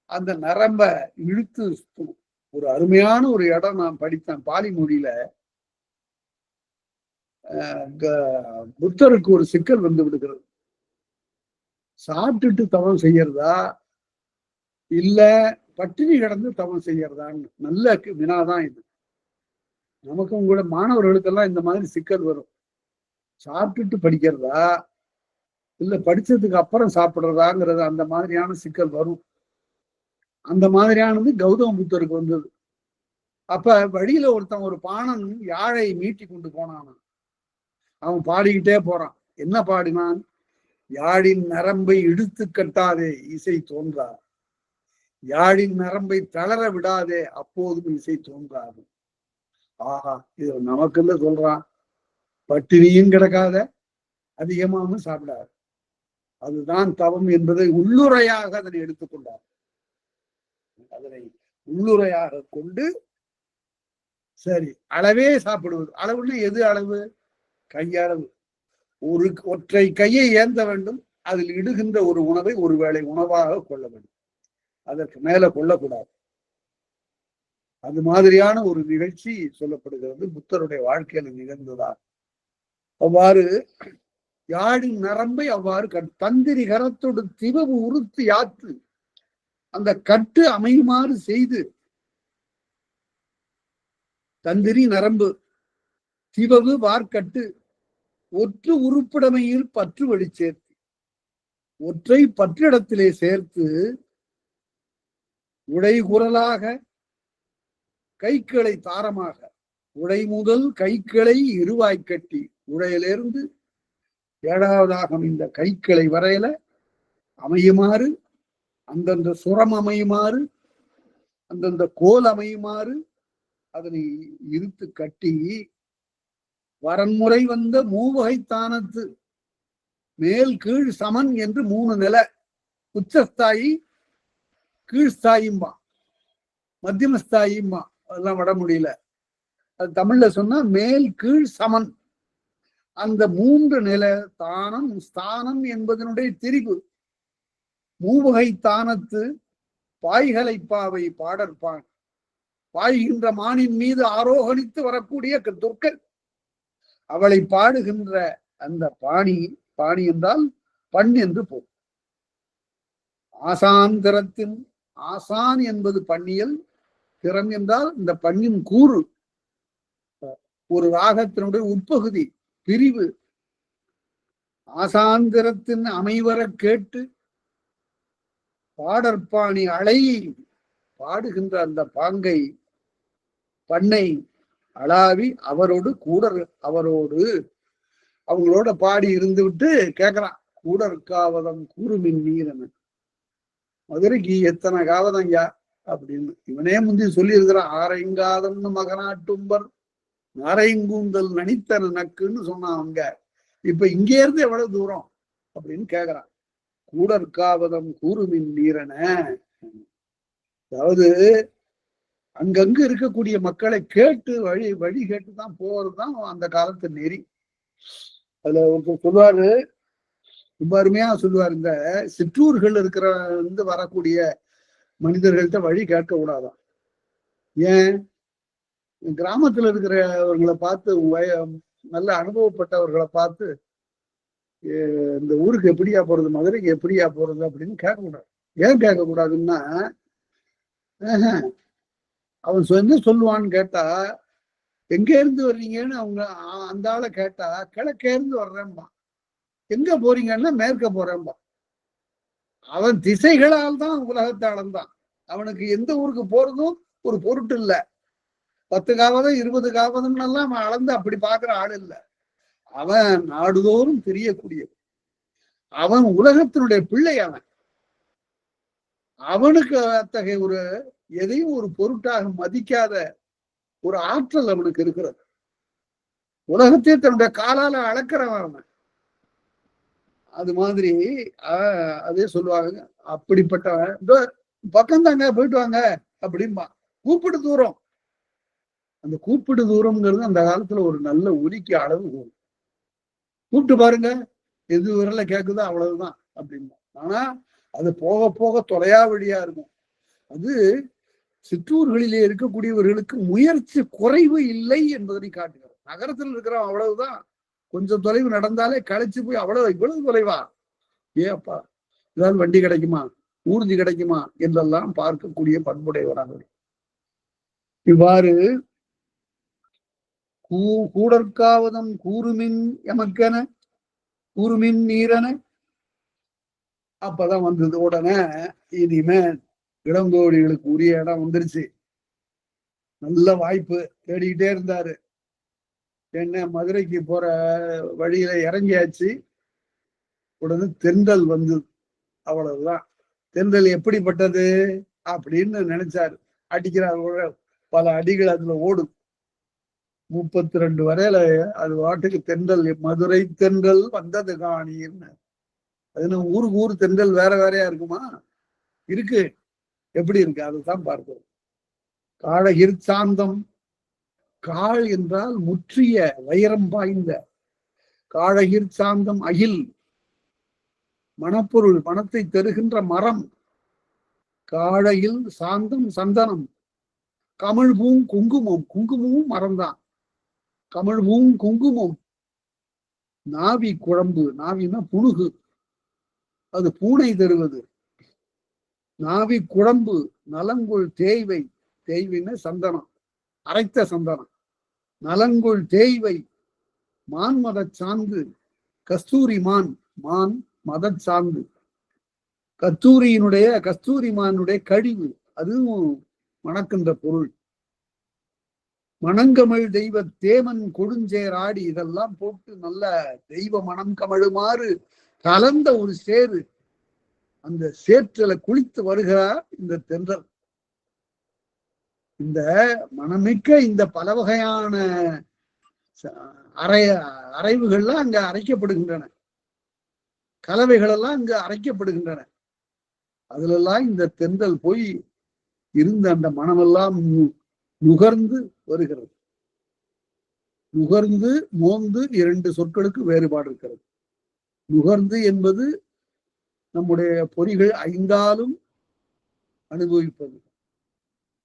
அந்த நரம்ப இழுத்து சுத்தணும். ஒரு அருமையான ஒரு இடம் நான் படித்தேன் பாலி மொழியில. புத்தருக்கு ஒரு சிக்கல் வந்து விடுகிறது. சாப்பிட்டுட்டு தவம் செய்யறதா இல்ல பட்டினி கிடந்து தவம் செய்யறதான்னு நல்ல வினாதான் இது. நமக்கும் கூட மாணவர்களுக்கெல்லாம் இந்த மாதிரி சிக்கல் வரும். சாப்பிட்டுட்டு படிக்கிறதா இல்ல படிச்சதுக்கு அப்புறம் சாப்பிடுறதாங்கிறது, அந்த மாதிரியான சிக்கல் வரும். அந்த மாதிரியானது கௌதம புத்தருக்கு வந்தது. அப்ப வழியில ஒருத்தன் ஒரு பாணன் யாழை மீட்டி கொண்டு போனான். அவன் பாடிக்கிட்டே போறான். என்ன பாடினான்? யாழின் நரம்பை இழுத்து கட்டாதே இசை தோன்றா, யாழின் நரம்பை தளர விடாதே அப்போதும் இசை தோன்றாது. ஆஹா, இது நமக்குள்ள சொல்றான். பட்டினியும் கிடக்காத, அதிகமாகவும் சாப்பிடாது, அதுதான் தவம் என்பதை உள்ளுரையாக அதனை எடுத்துக்கொண்டார். அதனை உள்ளுரையாக கொண்டு சரி அளவே சாப்பிடுவது. அளவுன்னு எது அளவு? கையளவு. ஒரு ஒற்றை கையை ஏந்த வேண்டும், அதில் இடுகின்ற ஒரு உணவை ஒருவேளை உணவாக கொள்ள வேண்டும், அதற்கு மேல கொள்ளக்கூடாது. அது மாதிரியான ஒரு நிகழ்ச்சி சொல்லப்படுகிறது, புத்தருடைய வாழ்க்கையில நிகழ்ந்ததா. அவ்வாறு யாழின் நரம்பை அவ்வாறு தந்திரி கரத்தோடு திவவு உறுத்து யாத்து அந்த கட்டு அமையுமாறு செய்து, தந்திரி நரம்பு, திவவு வார்கட்டு, ஒற்று உறுப்பிடமையில் பற்று வழி சேர்த்து, ஒற்றை பற்றிடத்திலே சேர்த்து, உடை குரலாக கைக்கிளை தாரமாக, உடை முதல் கைக்கிளை இருவாய் கட்டி, உடையிலிருந்து 7வதாக இந்த கைக்கிளை வரையில அமையுமாறு, அந்தந்த சுரம் அமையுமாறு, அந்தந்த கோல் அமையுமாறு அதனை இழுத்து கட்டி, வரன்முறை வந்த மூவகைத்தானத்து மேல் கீழ் சமன் என்று 3 நிலை, உச்சஸ்தாயி, கீழ்ஸ்தாயிம்பா, மத்தியமஸ்தாயிம்பா. அதெல்லாம் வட முடியல, அது தமிழ்ல சொன்னா மேல் கீழ் சமன். அந்த 3 நிலை தானம் ஸ்தானம் என்பதனுடைய திரிவு. மூவகை தானத்து பாய்களை பாவை பாடற்பான், பாய்கின்ற மானின் மீது ஆரோகணித்து வரக்கூடிய துர்க்கை. அவளை பாடுகின்ற அந்த பாணி, பாணி என்றால் பண் என்று போகும். ஆசாந்திரத்தின், ஆசான் என்பது பண்ணியல், திறம் என்றால் இந்த பண்ணின் கூறு, ஒரு ராகத்தினுடைய உட்பகுதி, பிரிவு. ஆசாந்திரத்தின் அமைவர கேட்டு பாடற்பாணி அலை, பாடுகின்ற அந்த பாங்கை, பண்ணை அளாவி அவரோடு அவரோடு அவங்களோட பாடி இருந்து விட்டு கேட்கிறான், கூடற்காவதம் கூறுமின் நீரன், மதுரைக்கு எத்தனை காவதம் ஐயா அப்படின்னு. இவனே முந்தி சொல்லி இருக்கிறான், ஆரைங்காதம்னு மகனாட்டும்பர் நாரைங்கூந்தல் நனித்தன நக்குன்னு சொன்னான் அவங்க. இப்ப இங்கே இருந்து எவ்வளவு தூரம் அப்படின்னு கேக்குறான். கூடற்காவதம் கூறுமின் நீரன, அதாவது அங்கங்கு இருக்கக்கூடிய மக்களை கேட்டு வழி கேட்டுதான் போறதுதான் அந்த காலத்து நெறி. அதுல சொல்லுவாரு, ரொம்ப அருமையா சொல்லுவார், இந்த சிற்றூர்கள் இருக்கிற வரக்கூடிய மனிதர்கள்ட்ட வழி கேட்க கூடாதான். ஏன்? கிராமத்துல இருக்கிறவர்களை பார்த்து, நல்ல அனுபவப்பட்டவர்களை பார்த்து, இந்த ஊருக்கு எப்படியா போறது, மதுரைக்கு எப்படியா போறது அப்படின்னு கேட்கக்கூடாது. ஏன் கேட்கக்கூடாதுன்னா, அவன் என்ன சொல்லுவான்னு கேட்டா, எங்க இருந்து வர்றீங்கன்னு அவங்க அந்த ஆளை கேட்டா, கிழக்கே இருந்து வர்றேன்பா. எங்க போறீங்கன்னா மேற்க போறேன்பா. அவன் திசைகளால் தான் உலகத்தை அளந்தான். அவனுக்கு எந்த ஊருக்கு போறதும் ஒரு பொருட்டு இல்ல. 10 காவதம் 20 காவதம் எல்லாம் அவன் அளந்து அப்படி பாக்குற ஆள் இல்ல. அவன் நாடுதோறும் தெரியக்கூடிய, அவன் உலகத்தினுடைய பிள்ளை. அவனுக்கு அத்தகைய ஒரு எதையும் ஒரு பொருட்டாக மதிக்காத ஒரு ஆற்றல் அவனுக்கு இருக்கிறது. உலகத்தை தன்னுடைய காலால அளக்கிறவன் அவன். அது மாதிரி அதே சொல்லுவாங்க, அப்படிப்பட்டவன் பக்கம் தாங்க போயிட்டு வாங்க அப்படின்பா. கூப்பிடு தூரம், அந்த கூப்பிடு தூரம்ங்கிறது அந்த காலத்துல ஒரு நல்ல ஒலிக்கு அளவு போகும். கூப்பிட்டு பாருங்க, எது விரல கேட்குதோ அவ்வளவுதான் அப்படின்பா. ஆனா அது போக போக தொலையா வழியா இருக்கும். அது சிற்றூர்களிலே இருக்கக்கூடியவர்களுக்கு முயற்சி குறைவு இல்லை என்பதனை காட்டுகிறது. நகரத்தில் இருக்கிறவன் அவ்வளவுதான், கொஞ்சம் தொலைவு நடந்தாலே களைச்சு போய் இவ்வளவு தொலைவா, ஏப்பா ஏதாவது வண்டி கிடைக்குமா, ஊர்தி கிடைக்குமா என்றெல்லாம் பார்க்கக்கூடிய பண்புடையவராக. இவ்வாறு கூடற்காவதம் கூறுமின் எமக்கென கூறுமின் நீரன. அப்பதான் வந்தது உடனே, இனிமே இளங்கோடிகளுக்கு உரிய இடம் வந்துருச்சு. நல்ல வாய்ப்பு தேடிக்கிட்டே இருந்தாரு. என்ன, மதுரைக்கு போற வழியில இறங்கியாச்சு. உடனே தென்றல் வந்தது, அவ்வளவுதான். தென்றல் எப்படிப்பட்டது அப்படின்னு நினைச்சாரு. அடிக்கிறார், பல அடிகள் அதுல ஓடும். 32 வரையில அது வாட்டுக்கு தென்றல், மதுரை தென்றல் வந்தது காணின்னு. அது ஊருக்கு ஊர் தென்றல் வேற வேறையா இருக்குமா? இருக்கு. எப்படி இருக்கு அதுதான் பார்க்கிறோம். காழகிர் சாந்தம், காள் என்றால் முற்றிய வைரம் பாய்ந்த. காழகிர் சாந்தம் அகில், மணப்பொருள், மனத்தை தருகின்ற மரம். காழையில் சாந்தம் சந்தனம், கமிழ்பூம் குங்குமம், குங்குமமும் மரம்தான். கமிழ்பூம் குங்குமம், நாவி குழம்பு, நாவினா புணுகு, அது பூனை தருவது. நாவி குழம்பு, நலங்குள் தேய்வை, தேய்வின சந்தனம், அரைத்த சந்தனம். நலங்குள் தேய்வை, மான் மத சாந்து, கஸ்தூரி மான், மான் மத சாந்து, கஸ்தூரி மானுடைய கழிவு, அதுவும் மணக்கின்ற பொருள். மணங்கமிழ் தெய்வ தேமன் கொடுஞ்சேர் ஆடி, இதெல்லாம் போட்டு நல்ல தெய்வ மனம் கமழுமாறு கலந்த ஒரு சேரு. அந்த சேற்றுல குளித்து வருகிறார் இந்த தென்றல். இந்த மனமிக்க இந்த பல வகையான அரைவுகள்லாம் அங்க அரைக்கப்படுகின்றன, கலவைகள் எல்லாம் அங்கு அரைக்கப்படுகின்றன. அதுல எல்லாம் இந்த தென்றல் போய் இருந்த அந்த மனமெல்லாம் நுகர்ந்து வருகிறது. நுகர்ந்து மோந்து 2 சொற்களுக்கு வேறுபாடு இருக்கிறது. நுகர்ந்து என்பது நம்முடைய பொறிகள் 5ஆலும் அனுபவிப்பது.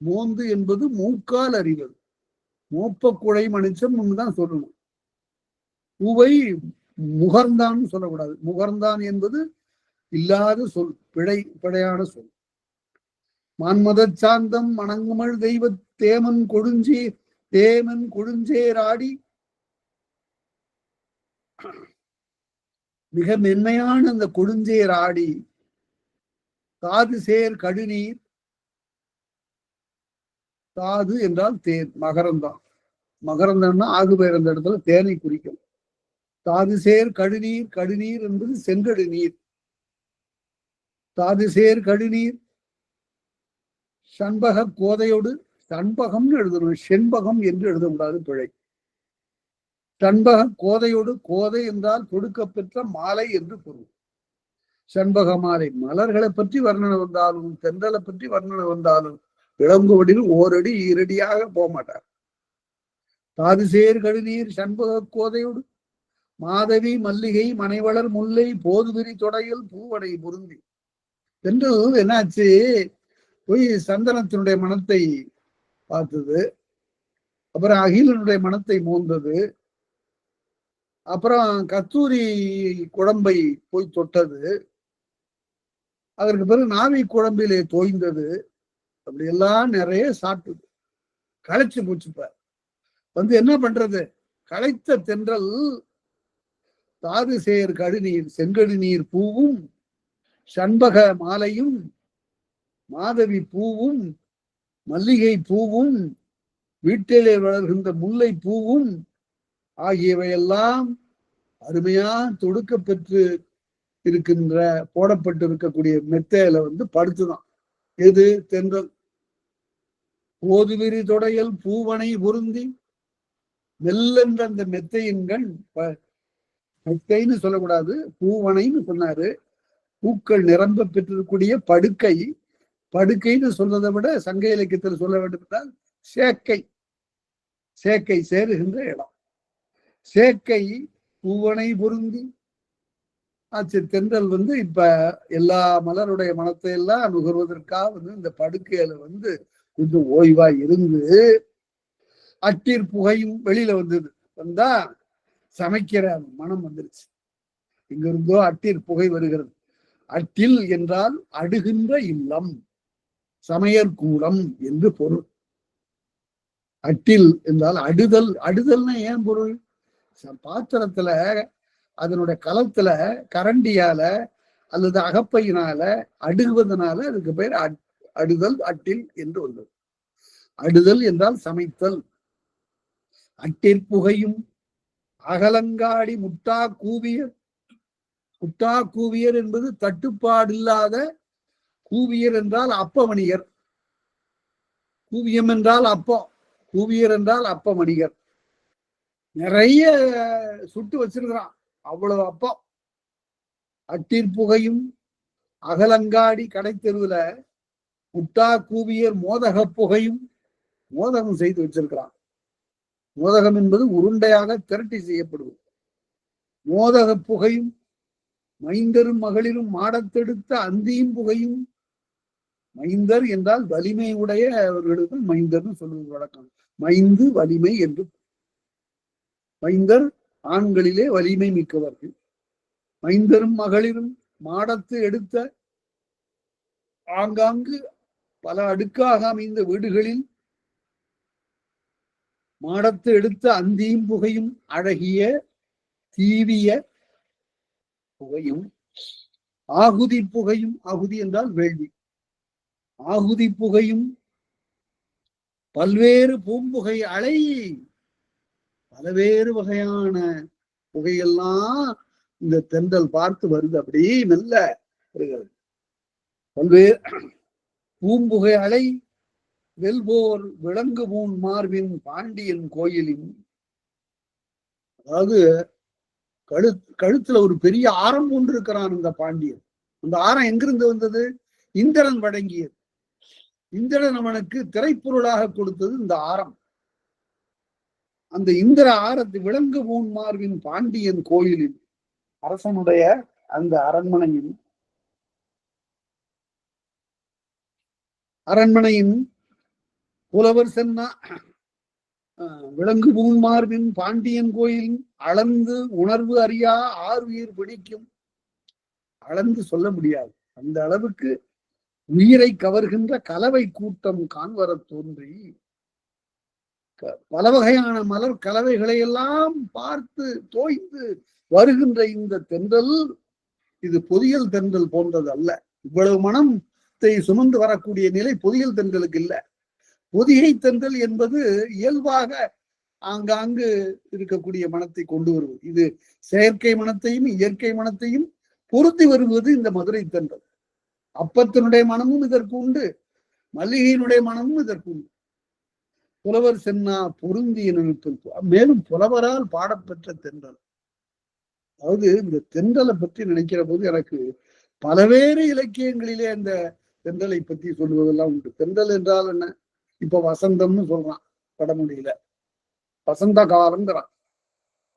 மோந்து என்பது மூக்கால் அறிவது. மோப்ப குழை மனுஷன் தான் சொல்லணும். பூவை முகர்ந்தான் சொல்லக்கூடாது. முகர்ந்தான் என்பது இல்லாத சொல், பிழையான சொல். மான்மத சாந்தம் மணங்குமல் தெய்வ தேமன் கொழுஞ்சேராடி மிக மென்மையான அந்த கொழுஞ்சேராடி தாது சேர் கடுநீர். தாது என்றால் தேன், மகரந்தான். மகரந்தம்னா ஆகு பெயர் அந்த இடத்துல தேனை குறிக்கும். தாது சேர் கடுநீர், கடுநீர் என்பது செங்கடு நீர். தாது சேர் கடுநீர் சண்பக கோதையோடு, சண்பகம்னு எழுதணும், செண்பகம் என்று எழுதக்கூடாது, பிழை. சண்பக கோதையோடு, கோதை என்றால் கொடுக்கப்பெற்ற மாலை என்று பொருள். சண்பக மாலை, மலர்களை பற்றி வர்ணனை வந்தாலும் தென்றலை பற்றி வர்ணனை வந்தாலும் விளங்குவடில் ஓரடி ஈரடியாக போக மாட்டார். தாது சேர் கடுநீர் சண்பக கோதையோடு மாதவி மல்லிகை மனைவளர் முல்லை போதுவிரி தொடையில் பூவடை பொருந்தி என்று என்னாச்சு, போய் சந்தனத்தினுடைய மனத்தை பார்த்தது, அப்புறம் அகிலனுடைய மனத்தை மோந்தது, அப்புறம் கத்தூரி குழம்பை போய் தொட்டது, அதற்கு பிறகு நாவி குழம்பிலே தோய்ந்தது. அப்படி எல்லாம் நிறைய சாப்பிட்டது. களைச்சு போச்சுப்ப என்ன பண்றது, களைத்த தென்றல் தாது சேர் கடுநீர் செங்கடு நீர் பூவும் சண்பக மாலையும் மாதவி பூவும் மல்லிகை பூவும் வீட்டிலே வளர்கின்ற முல்லை பூவும் ஆகியவையெல்லாம் அருமையா தொடுக்க பெற்று இருக்கின்ற போடப்பட்டு இருக்கக்கூடிய மெத்தையில படுத்துதான். எது தென்றல். போதுவிரி தொடையல் பூவனை பொருந்தி மெல்லென்ற அந்த மெத்தையின்கள், மெத்தைன்னு சொல்லக்கூடாது, பூவனைன்னு சொன்னாரு. பூக்கள் நிரம்ப பெற்றிருக்கூடிய படுக்கை. படுக்கைன்னு சொல்றதை விட சங்க இலக்கியத்தில் சொல்ல வேண்டும் என்றால் சேக்கை. சேக்கை சேருகின்ற இடம். சேக்கை பூவனை பொருந்தி ஆச்சு. தென்றல் இப்ப எல்லா மலருடைய மனத்தை எல்லாம் நுகர்வதற்காக இந்த படுக்கையில கொஞ்சம் ஓய்வா இருந்து அட்டிர் புகையும் வெளியில வந்தது. வந்தா சமைக்கிற மனம் வந்துருச்சு. இங்க இருந்தோ அட்டிர் புகை வருகிறது. அட்டில் என்றால் அடுகின்ற இல்லம், சமையற்கூடம் என்று பொருள். அட்டில் என்றால் அடுதல். அடுதல்னா ஏன் பொருள்? பாத்திரத்துல அதனுடைய களத்துல கரண்டியால அல்லது அகப்பையினால அடுகுவதனால அதுக்கு பேர் அடுதல், அட்டில் என்று வந்தது. அடுதல் என்றால் சமைத்தல். அட்டிற்புகையும் அகலங்காடி முட்டா கூவியர். முட்டா கூவியர் என்பது தட்டுப்பாடு இல்லாத, கூவியர் என்றால் அப்ப வணிகர். கூவியம் என்றால் அப்பம், கூவியர் என்றால் அப்ப வணிகர். நிறைய சுட்டு வச்சிருக்கிறான், அவ்வளவு அப்பம். அட்டிற்புகையும் அகலங்காடி கடை தெருவுல முட்டா கூவியர் மோதக புகையும், மோதகம் செய்து வச்சிருக்கிறான். மோதகம் என்பது உருண்டையாக திரட்டி செய்யப்படுவது. மோதக புகையும் மைந்தரும் மகளிரும் மாடத்தெடுத்த அந்தியும் புகையும். மைந்தர் என்றால் வலிமை உடைய அவர்களுக்கு மைந்தர்னு சொல்லுவது வழக்கம். மைந்து வலிமை என்று. மைந்தர் ஆண்களிலே வலிமை மிக்கவர்கள். மைந்தரும் மகளிரும் மாடத்து எடுத்த ஆங்காங்கு பல அடுக்காக அமைந்த வீடுகளில் மாடத்து எடுத்த அந்தியும் புகையும் அழகிய தீவிய புகையும் ஆகுதி புகையும். ஆகுதி என்றால் வேள்வி. ஆகுதி புகையும் பல்வேறு பூம்புகை அலை. பல்வேறு வகையான புகையெல்லாம் இந்த தென்றல் பார்த்து வருது. அப்படி மெல்ல வருகிறது. பல்வேறு பூம்புகை அலை வெல்போர் விலங்கு பூன் மார்பின் பாண்டியன் கோயிலின். அதாவது கழுத்துல ஒரு பெரிய ஆரம் கொண்டு இருக்கிறான் இந்த பாண்டியன். அந்த ஆரம் எங்கிருந்து வந்தது? இந்திரன் வழங்கியது. இந்திரன் அவனுக்கு திரைப்பொருளாக கொடுத்தது இந்த ஆரம். அந்த இந்திர ஆரத்து விலங்கு பூன் மார்பின் பாண்டியன் கோயிலில், அரசனுடைய அந்த அரண்மனையின் புலவர் சென்னா விலங்கு பூண் மார்பின் பாண்டியன் கோயில் அளந்து உணர்வு அறியா ஆறுயிர் பிடிக்கும். அளந்து சொல்ல முடியாது, அந்த அளவுக்கு உயிரை கவர்கின்ற கலவை கூட்டம் காண்வர தோன்றி பல வகையான மலர் கலவைகளை எல்லாம் பார்த்து தோய்ந்து வருகின்ற இந்த தென்றல் இது பொதியல் தென்றல் போன்றது அல்ல. இவ்வளவு மனத்தை சுமந்து வரக்கூடிய நிலை பொதியல் தென்றலுக்கு இல்லை. பொதிகை தென்றல் என்பது இயல்பாக ஆங்காங்கு இருக்கக்கூடிய மனத்தை கொண்டு வருவது. இது செயற்கை மனத்தையும் இயற்கை மனத்தையும் பொருத்தி வருவது இந்த மதுரை தென்றல். அப்பத்தினுடைய மனமும் இதற்கு உண்டு, மல்லிகையினுடைய மனமும் இதற்கு உண்டு. புலவர் சென்னா பொருந்திய நினைப்பில் மேலும் புலவரால் பாடப்பெற்ற தென்றல். அதாவது இந்த தென்றலை பற்றி நினைக்கிற போது எனக்கு பலவேறு இலக்கியங்களிலே அந்த தென்றலை பற்றி சொல்லுவதெல்லாம் உண்டு. தென்றல் என்றால் என்ன? இப்ப வசந்தம்னு சொல்றான் வடமொழியில, வசந்த காலம்ங்கிறான்.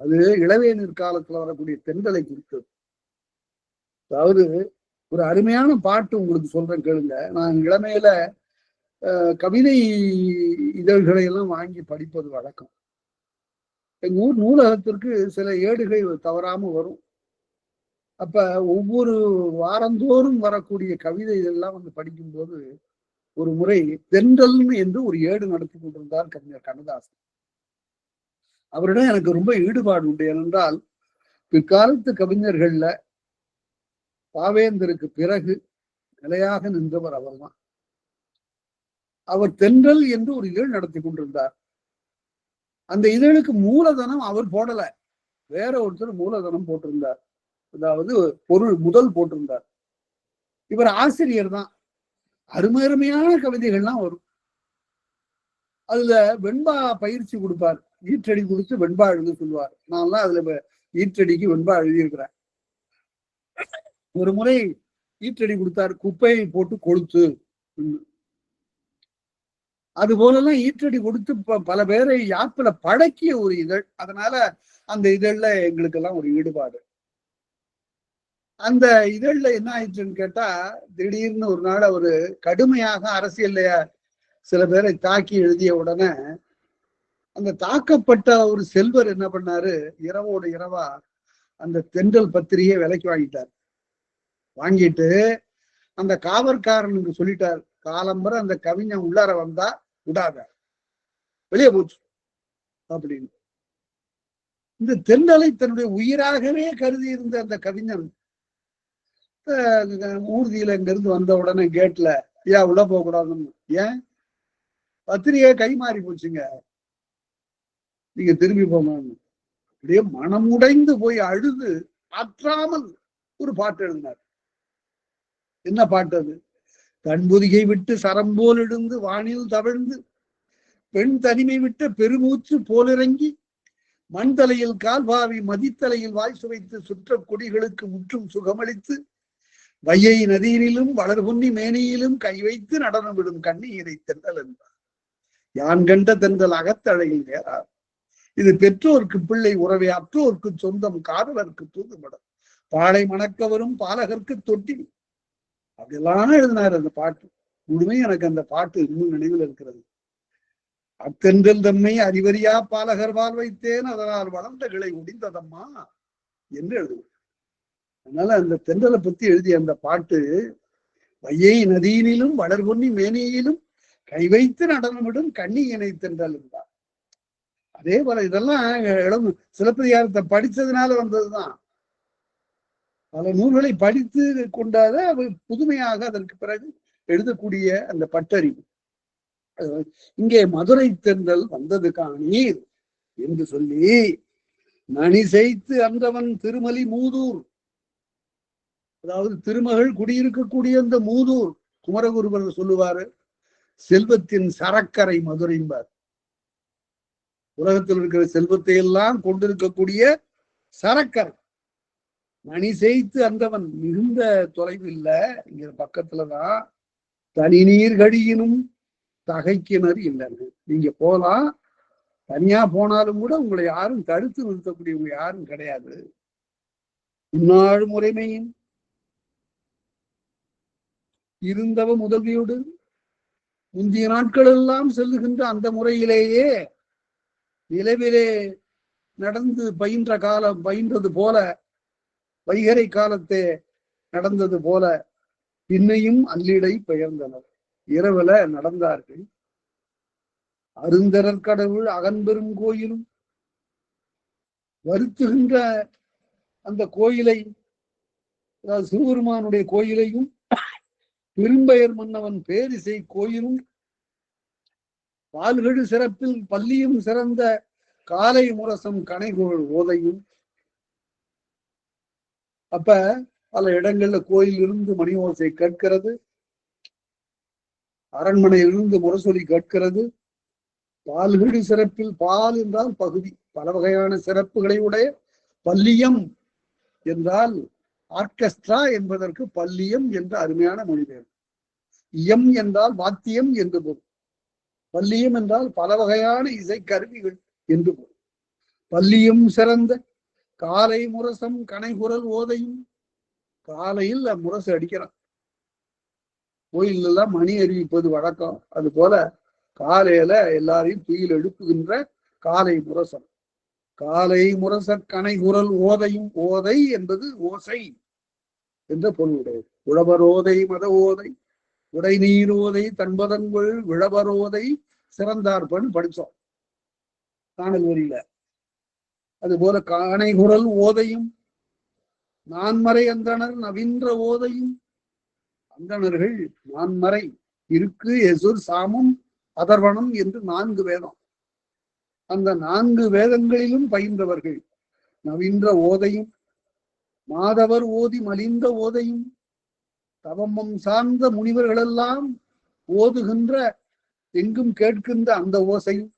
அது இளவேநீர் காலத்துல வரக்கூடிய தென்றலை குறித்தது. அதாவது ஒரு அருமையான பாட்டு உங்களுக்கு சொல்றேன் கேளுங்க. நான் இளமையில கவிதை இதழ்களை எல்லாம் வாங்கி படிப்பது வழக்கம். எங்க ஊர் நூலகத்திற்கு சில ஏடுகள் தவறாம வரும். அப்ப ஒவ்வொரு வாரந்தோறும் வரக்கூடிய கவிதை இதெல்லாம் வந்து படிக்கும்போது ஒரு முறை தென்றல் என்று ஒரு ஏடு நடத்தி கொண்டிருந்தார் கவிஞர் கண்ணதாசன். அவரிடம் எனக்கு ரொம்ப ஈடுபாடு உண்டு. ஏனென்றால் பிற்காலத்து கவிஞர்கள்ல பாவேந்தருக்கு பிறகு நிலையாக நின்றவர் அவர்தான். அவர் தென்றல் என்று ஒரு இதழ் நடத்தி கொண்டிருந்தார். அந்த இதழுக்கு மூலதனம் அவர் போடல, வேற ஒருத்தர் மூலதனம் போட்டிருந்தார். அதாவது பொருள் முதல் போட்டிருந்தார். இவர் ஆசிரியர் தான். அருமையான கவிதைகள்லாம் வரும். அதுல வெண்பா பயிற்சி கொடுப்பார். ஈற்றடி கொடுத்து வெண்பா எழுத சொல்லுவார். நான்லாம் அதுல ஈற்றடிக்கு வெண்பா எழுதியிருக்கிறேன். ஒரு முறை ஈற்றடி கொடுத்தார், குப்பையை போட்டு கொளுத்து. அது போலலாம் ஈற்றடி கொடுத்து பல பேரை யாப்பில பழக்கிய ஒரு இதழ். அதனால அந்த இதழ்ல எங்களுக்கு எல்லாம் ஒரு ஈடுபாடு. அந்த இதழ்ல என்ன ஆயிடுச்சுன்னு கேட்டா, திடீர்னு ஒரு நாள் அவரு கடுமையாக அரசியல்ல சில பேரை தாக்கி எழுதிய உடனே அந்த தாக்கப்பட்ட ஒரு செல்வர் என்ன பண்ணாரு, இரவோடு இரவா அந்த தென்றல் பத்திரிகையை விலைக்கு வாங்கிட்டார். வாங்கிட்டு அந்த காவற்காரனுக்கு சொல்லிட்டார், காலம்பரை அந்த கவிஞன் உள்ளார வந்தா விடாத, வெளியே போச்சு அப்படின்னு. இந்த தென்றலை தன்னுடைய உயிராகவே கருதி இருந்த அந்த கவிஞன் ஊர்தியில இங்க இருந்து வந்த உடனே கேட்ல, ஏன் உள்ள போக கூடாதுன்னு, ஏன் பத்திரிகை கை மாறி போச்சுங்க, நீங்க திரும்பி போங்கன்னு அப்படியே மனமுடைந்து போய் அழுது ஆற்றாமல் ஒரு பாட்டு எழுதினார். என்ன பாட்டு அது? கண்புதிகை விட்டு சரம்போல் இருந்து வானில் தவழ்ந்து பெண் தனிமை விட்ட பெருமூச்சு போலிறங்கி மண் தலையில் கால்பாவி மதித்தலையில் வாய் சுவைத்து சுற்ற கொடிகளுக்கு முற்றும் சுகமளித்து வையை நதியினிலும் வளர் பொன்னி மேனியிலும் கை வைத்து நடனம் விடும் கண்ணீரை தென்றல் என்றார். யான் கண்ட தென்றல் அகத்தழையில் நேரார். இது பெற்றோருக்கு பிள்ளை உறவே, அற்றோருக்கு சொந்தம், காதலருக்கு தூதுமடம், பாலை மணக்கவரும் பாலகருக்கு தொட்டி. அப்படியெல்லாம் எழுதினார் அந்த பாட்டு. முழுமை எனக்கு அந்த பாட்டு இன்னும் நினைவில் இருக்கிறது. அத்தென்றல் தன்மை அறிவறியா பாலகர் வாழ் வைத்தேன், அதனால் வளர்ந்த கிளை ஒடிந்ததம்மா என்று எழுதுவார். அதனால அந்த தென்றலை பத்தி எழுதிய அந்த பாட்டு, வையை நதியினிலும் வளர் பொன்னி மேனியிலும் கை வைத்து நடனமிடும் கண்ணியினை தென்றல் என்றார். அதே போல இதெல்லாம் இளம் சிலப்பதிகாரத்தை படித்ததுனால வந்ததுதான். பல நூல்களை படித்து கொண்டாத புதுமையாக அதற்கு பிறகு எழுதக்கூடிய அந்த பட்டறிவு. இங்கே மதுரை தென்றல் வந்தது காணீர் என்று சொல்லி நனி செய்து அன்றவன் திருமலி மூதூர், அதாவது திருமகள் குடியிருக்கக்கூடிய அந்த மூதூர், குமரகுருபர் சொல்லுவாரு, செல்வத்தின் சரக்கரை மதுரைம்பார். உலகத்தில் இருக்கிற செல்வத்தை எல்லாம் கொண்டிருக்கக்கூடிய சரக்கரை. மணி செய்து அந்தவன் மிகுந்த தொலைவு இல்ல, இங்க பக்கத்துலதான். தனி நீர் கழியினும் தகைக்கிணறு இல்லைன்னு நீங்க போலாம். தனியா போனாலும் கூட உங்களை யாரும் தடுத்து நிறுத்தக்கூடியவங்க யாரும் கிடையாது. இந்நாள் முறைமையின் இருந்தவ முதல்வியோடு முந்திய நாட்கள் எல்லாம் செல்லுகின்ற அந்த முறையிலேயே நிலவிலே நடந்து பயின்ற காலம் பயின்றது போல, வைகரை காலத்தே நடந்தது போல பின்னையும் அல்லிடை பெயர்ந்தனர். இரவுல நடந்தார்கள். அருந்தரர் கடவுள் அகன்பெரும் கோயிலும் வருத்துகின்ற அந்த கோயிலை, அதாவது சிவபெருமானுடைய கோயிலையும், பெரும்பெயர் மன்னவன் பேரிசை கோயிலும், பால்கழு சிறப்பில் பள்ளியும் சிறந்த காலை முரசம் கனைகோள் ஓதையும். அப்ப பல இடங்கள்ல கோயில் இருந்து மணி ஓசை கேட்கிறது, அரண்மனையிலிருந்து முரசொலி கேட்கிறது. பால்கழு சிறப்பில், பால் என்றால் பகுதி, பல வகையான சிறப்புகளை உடைய. பல்லியம் என்றால் ஆர்கெஸ்ட்ரா என்பதற்கு பல்லியம் என்ற அருமையான மொழிபெயர்ப்பு. இயம் என்றால் வாத்தியம் என்று பொருள். பல்லியம் என்றால் பல வகையான இசை கருவிகள் என்று பொருள். பல்லியம் சிறந்த காலை முரசம் கனைகுரல் ஓதையும். காலையில் முரசு அடிக்கிறான். கோயில் எல்லாம் மணி அறிவிப்பது வழக்கம். அது போல காலையில எல்லாரையும் துயில் எழுப்புகின்ற காலை முரசம். காலை முரச கனைகுரல் ஓதையும். ஓதை என்பது ஓசை என்ற பொருளுடையது. உழவரோதை மத ஓதை உடை நீர் ஓதை தன்பதன்கள் விழவரோதை சிறந்தார்பன் படிச்சோம் காணல் வரியில. அது போல காணைகுரல் ஓதையும். நான்மறை அந்தணர் நவீன்ற ஓதையும். அந்தணர்கள் நான்மறை, இருக்கு, எசுர், சாமம், அதர்வனம் என்று 4 வேதம். அந்த 4 வேதங்களிலும் பயின்றவர்கள். நவீன்ற ஓதையும். மாதவர் ஓதி மலிந்த ஓதையும். தவமம் சார்ந்த முனிவர்களெல்லாம் ஓதுகின்ற, எங்கும் கேட்கின்ற அந்த ஓசையும்.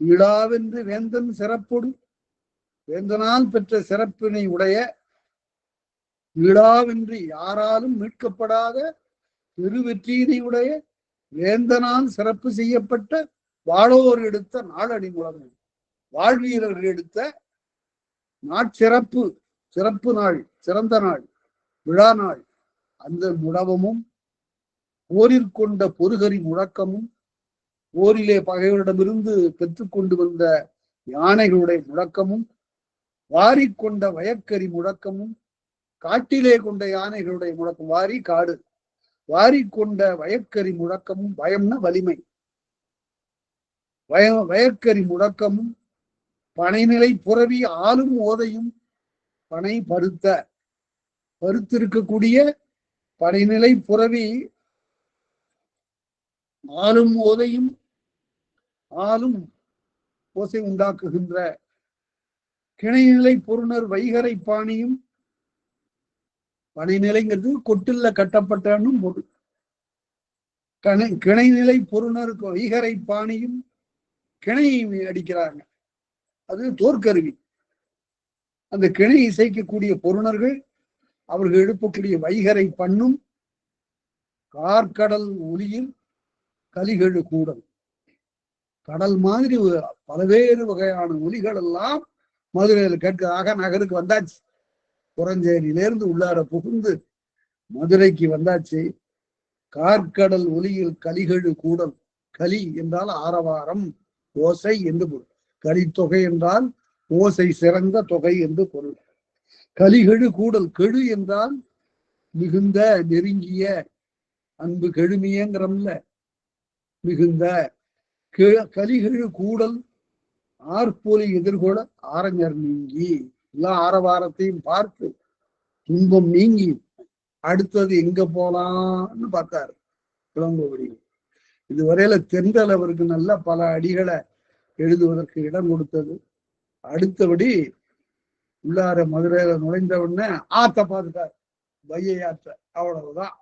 இடாவென்று வேந்தன் சிறப்பொடு, வேந்தனால் பெற்ற சிறப்பினை உடைய, இடாவென்று யாராலும் மீட்கப்படாத பெருவெற்றியினை உடைய, வேந்தனால் சிறப்பு செய்யப்பட்ட வாழோர் எடுத்த நாளடி முழங்கும். வாழ்வீரர்கள் எடுத்த நாட்சிறப்பு, சிறப்பு நாள், சிறந்த நாள், விழா நாள். அந்த முழவமும், போரிற்கொண்ட பொறுகரி முழக்கமும், போரிலே பகைவரிடமிருந்து பெற்றுக்கொண்டு வந்த யானைகளுடைய முழக்கமும், வாரிக்கொண்ட வயக்கரி முழக்கமும், காட்டிலே கொண்ட யானைகளுடைய முழக்கம். வாரி காடு, வாரிக்கொண்ட வயக்கரி முழக்கமும். பயம்னா வலிமை. வயக்கரி முழக்கமும், பனைநிலை புரவி ஆளும் ஓதையும். பனை பருத்த, பருத்திருக்கக்கூடிய பனைநிலை புரவி ஆளும் ஓதையும். ஆளும் ஓசை உண்டாக்குகின்ற கிணைநிலை பொருணர் வைகரை பாணியும். பனைநிலைங்கிறது கொட்டில்ல கட்டப்பட்டன்னு பொருள். கிணைநிலை பொருணர் வைகரை பாணியும். கிணை அடிக்கிறாங்க, அது தோற்கருவி. அந்த கிணை இசைக்கக்கூடிய பொருணர்கள், அவர்கள் எழுப்பக்கூடிய வைகரை பண்ணும். கார்கடல் ஒளியில் கலிகழு கூடல். கடல் மாதிரி பல்வேறு வகையான ஒலிகள் எல்லாம் மதுரையில் கேட்கிறதாக நகருக்கு வந்தாச்சு. புறஞ்சேரியிலிருந்து உள்ளார புகுந்து மதுரைக்கு வந்தாச்சு. கார்கடல் ஒலியில் கலிகழு கூடல். கலி என்றால் ஆரவாரம், ஓசை என்று பொருள். கலித்தொகை என்றால் ஓசை சிறந்த தொகை என்று பொருள். கலிகழு கூடல். கெழு என்றால் மிகுந்த, நெருங்கிய, அன்பு கெழுமியங்கிறம்ல, மிகுந்த. கலிகழு கூடல் ஆர்ப்பொலி எதிர்கொள்ள ஆரஞ்சர் நீங்கி. எல்லா ஆரவாரத்தையும் பார்த்து துன்பம் நீங்கி அடுத்தது எங்க போலான்னு பார்த்தாரு இளங்கோவடி. இதுவரையில தென்றல் அவருக்கு நல்ல பல அடிகளை எழுதுவதற்கு இடம் கொடுத்தது. அடுத்தபடி உள்ளார மதுரையில நுழைந்த உடனே ஆத்த பார்த்துட்டார், வையை ஆற்ற. அவ்வளவுதான்.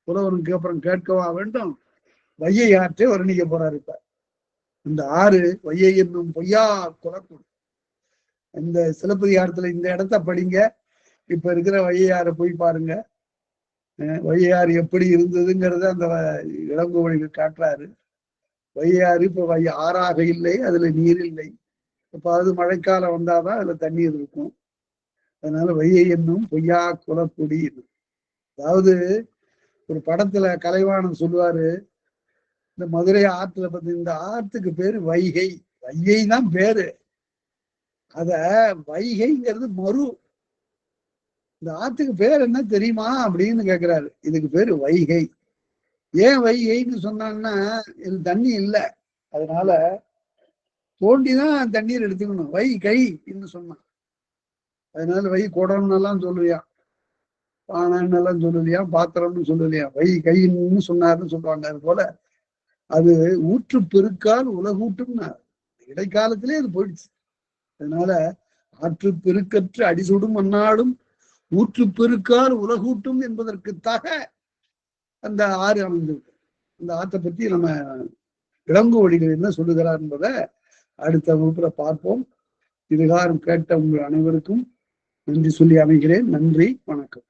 புலவனுக்கு அப்புறம் கேட்கவா வேண்டும், வையை ஆற்றை வர்ணிக்க போறாரு. இப்ப இந்த ஆறு வையை என்னும் பொய்யா குலக்குடி. இந்த சிலப்பதிகாரத்துல இந்த இடத்த படிங்க. இப்ப இருக்கிற வையாரை போய் பாருங்க. வையாறு எப்படி இருந்ததுங்கிறத அந்த இளங்கோவடிகள் காட்டுறாரு. வையாறு இப்ப ஆறாக இல்லை, அதுல நீர் இல்லை. இப்ப அது மழைக்காலம் வந்தாதான் அதுல தண்ணீர் இருக்கும். அதனால வையை என்னும் பொய்யா குலக்குடி. அதாவது ஒரு படத்துல கலைவாணன் சொல்லுவாரு, இந்த மதுரை ஆற்றுல பத்தி, இந்த ஆற்றுக்கு பேரு வைகை. வையை தான் பேரு. அத வைகைங்கிறது மறு. இந்த ஆத்துக்கு பேர் என்ன தெரியுமா அப்படின்னு கேக்குறாரு. இதுக்கு பேரு வைகை. ஏன் வைகைன்னு சொன்னாங்கன்னா இது தண்ணி இல்லை, அதனால தோண்டிதான் தண்ணீர் எடுத்துக்கணும். வை கை சொன்னான். அதனால வை குடம்னு எல்லாம் சொல்லுவியா, பானைன்னு எல்லாம் சொல்லலையா, பாத்திரம்னு சொல்லலையா, வை கைன்னு சொன்னாருன்னு சொல்லுவாங்க. அது போல அது ஊற்று பெருக்கால் உலகூட்டும்னா இடைக்காலத்திலே அது போயிடுச்சு. அதனால ஆற்று பெருக்கற்று அடிசுடும் அந்நாடும் ஊற்று பெருக்கால் உலகூட்டும் என்பதற்குத்தாக அந்த ஆறு அமைந்திருக்கு. அந்த ஆற்றை பத்தி நம்ம இளங்கோவடிகள் என்ன சொல்லுகிறார் என்பதை அடுத்த வகுப்புல பார்ப்போம். இதுகாரம் கேட்ட உங்கள் அனைவருக்கும் நன்றி சொல்லி அமைகிறேன். நன்றி, வணக்கம்.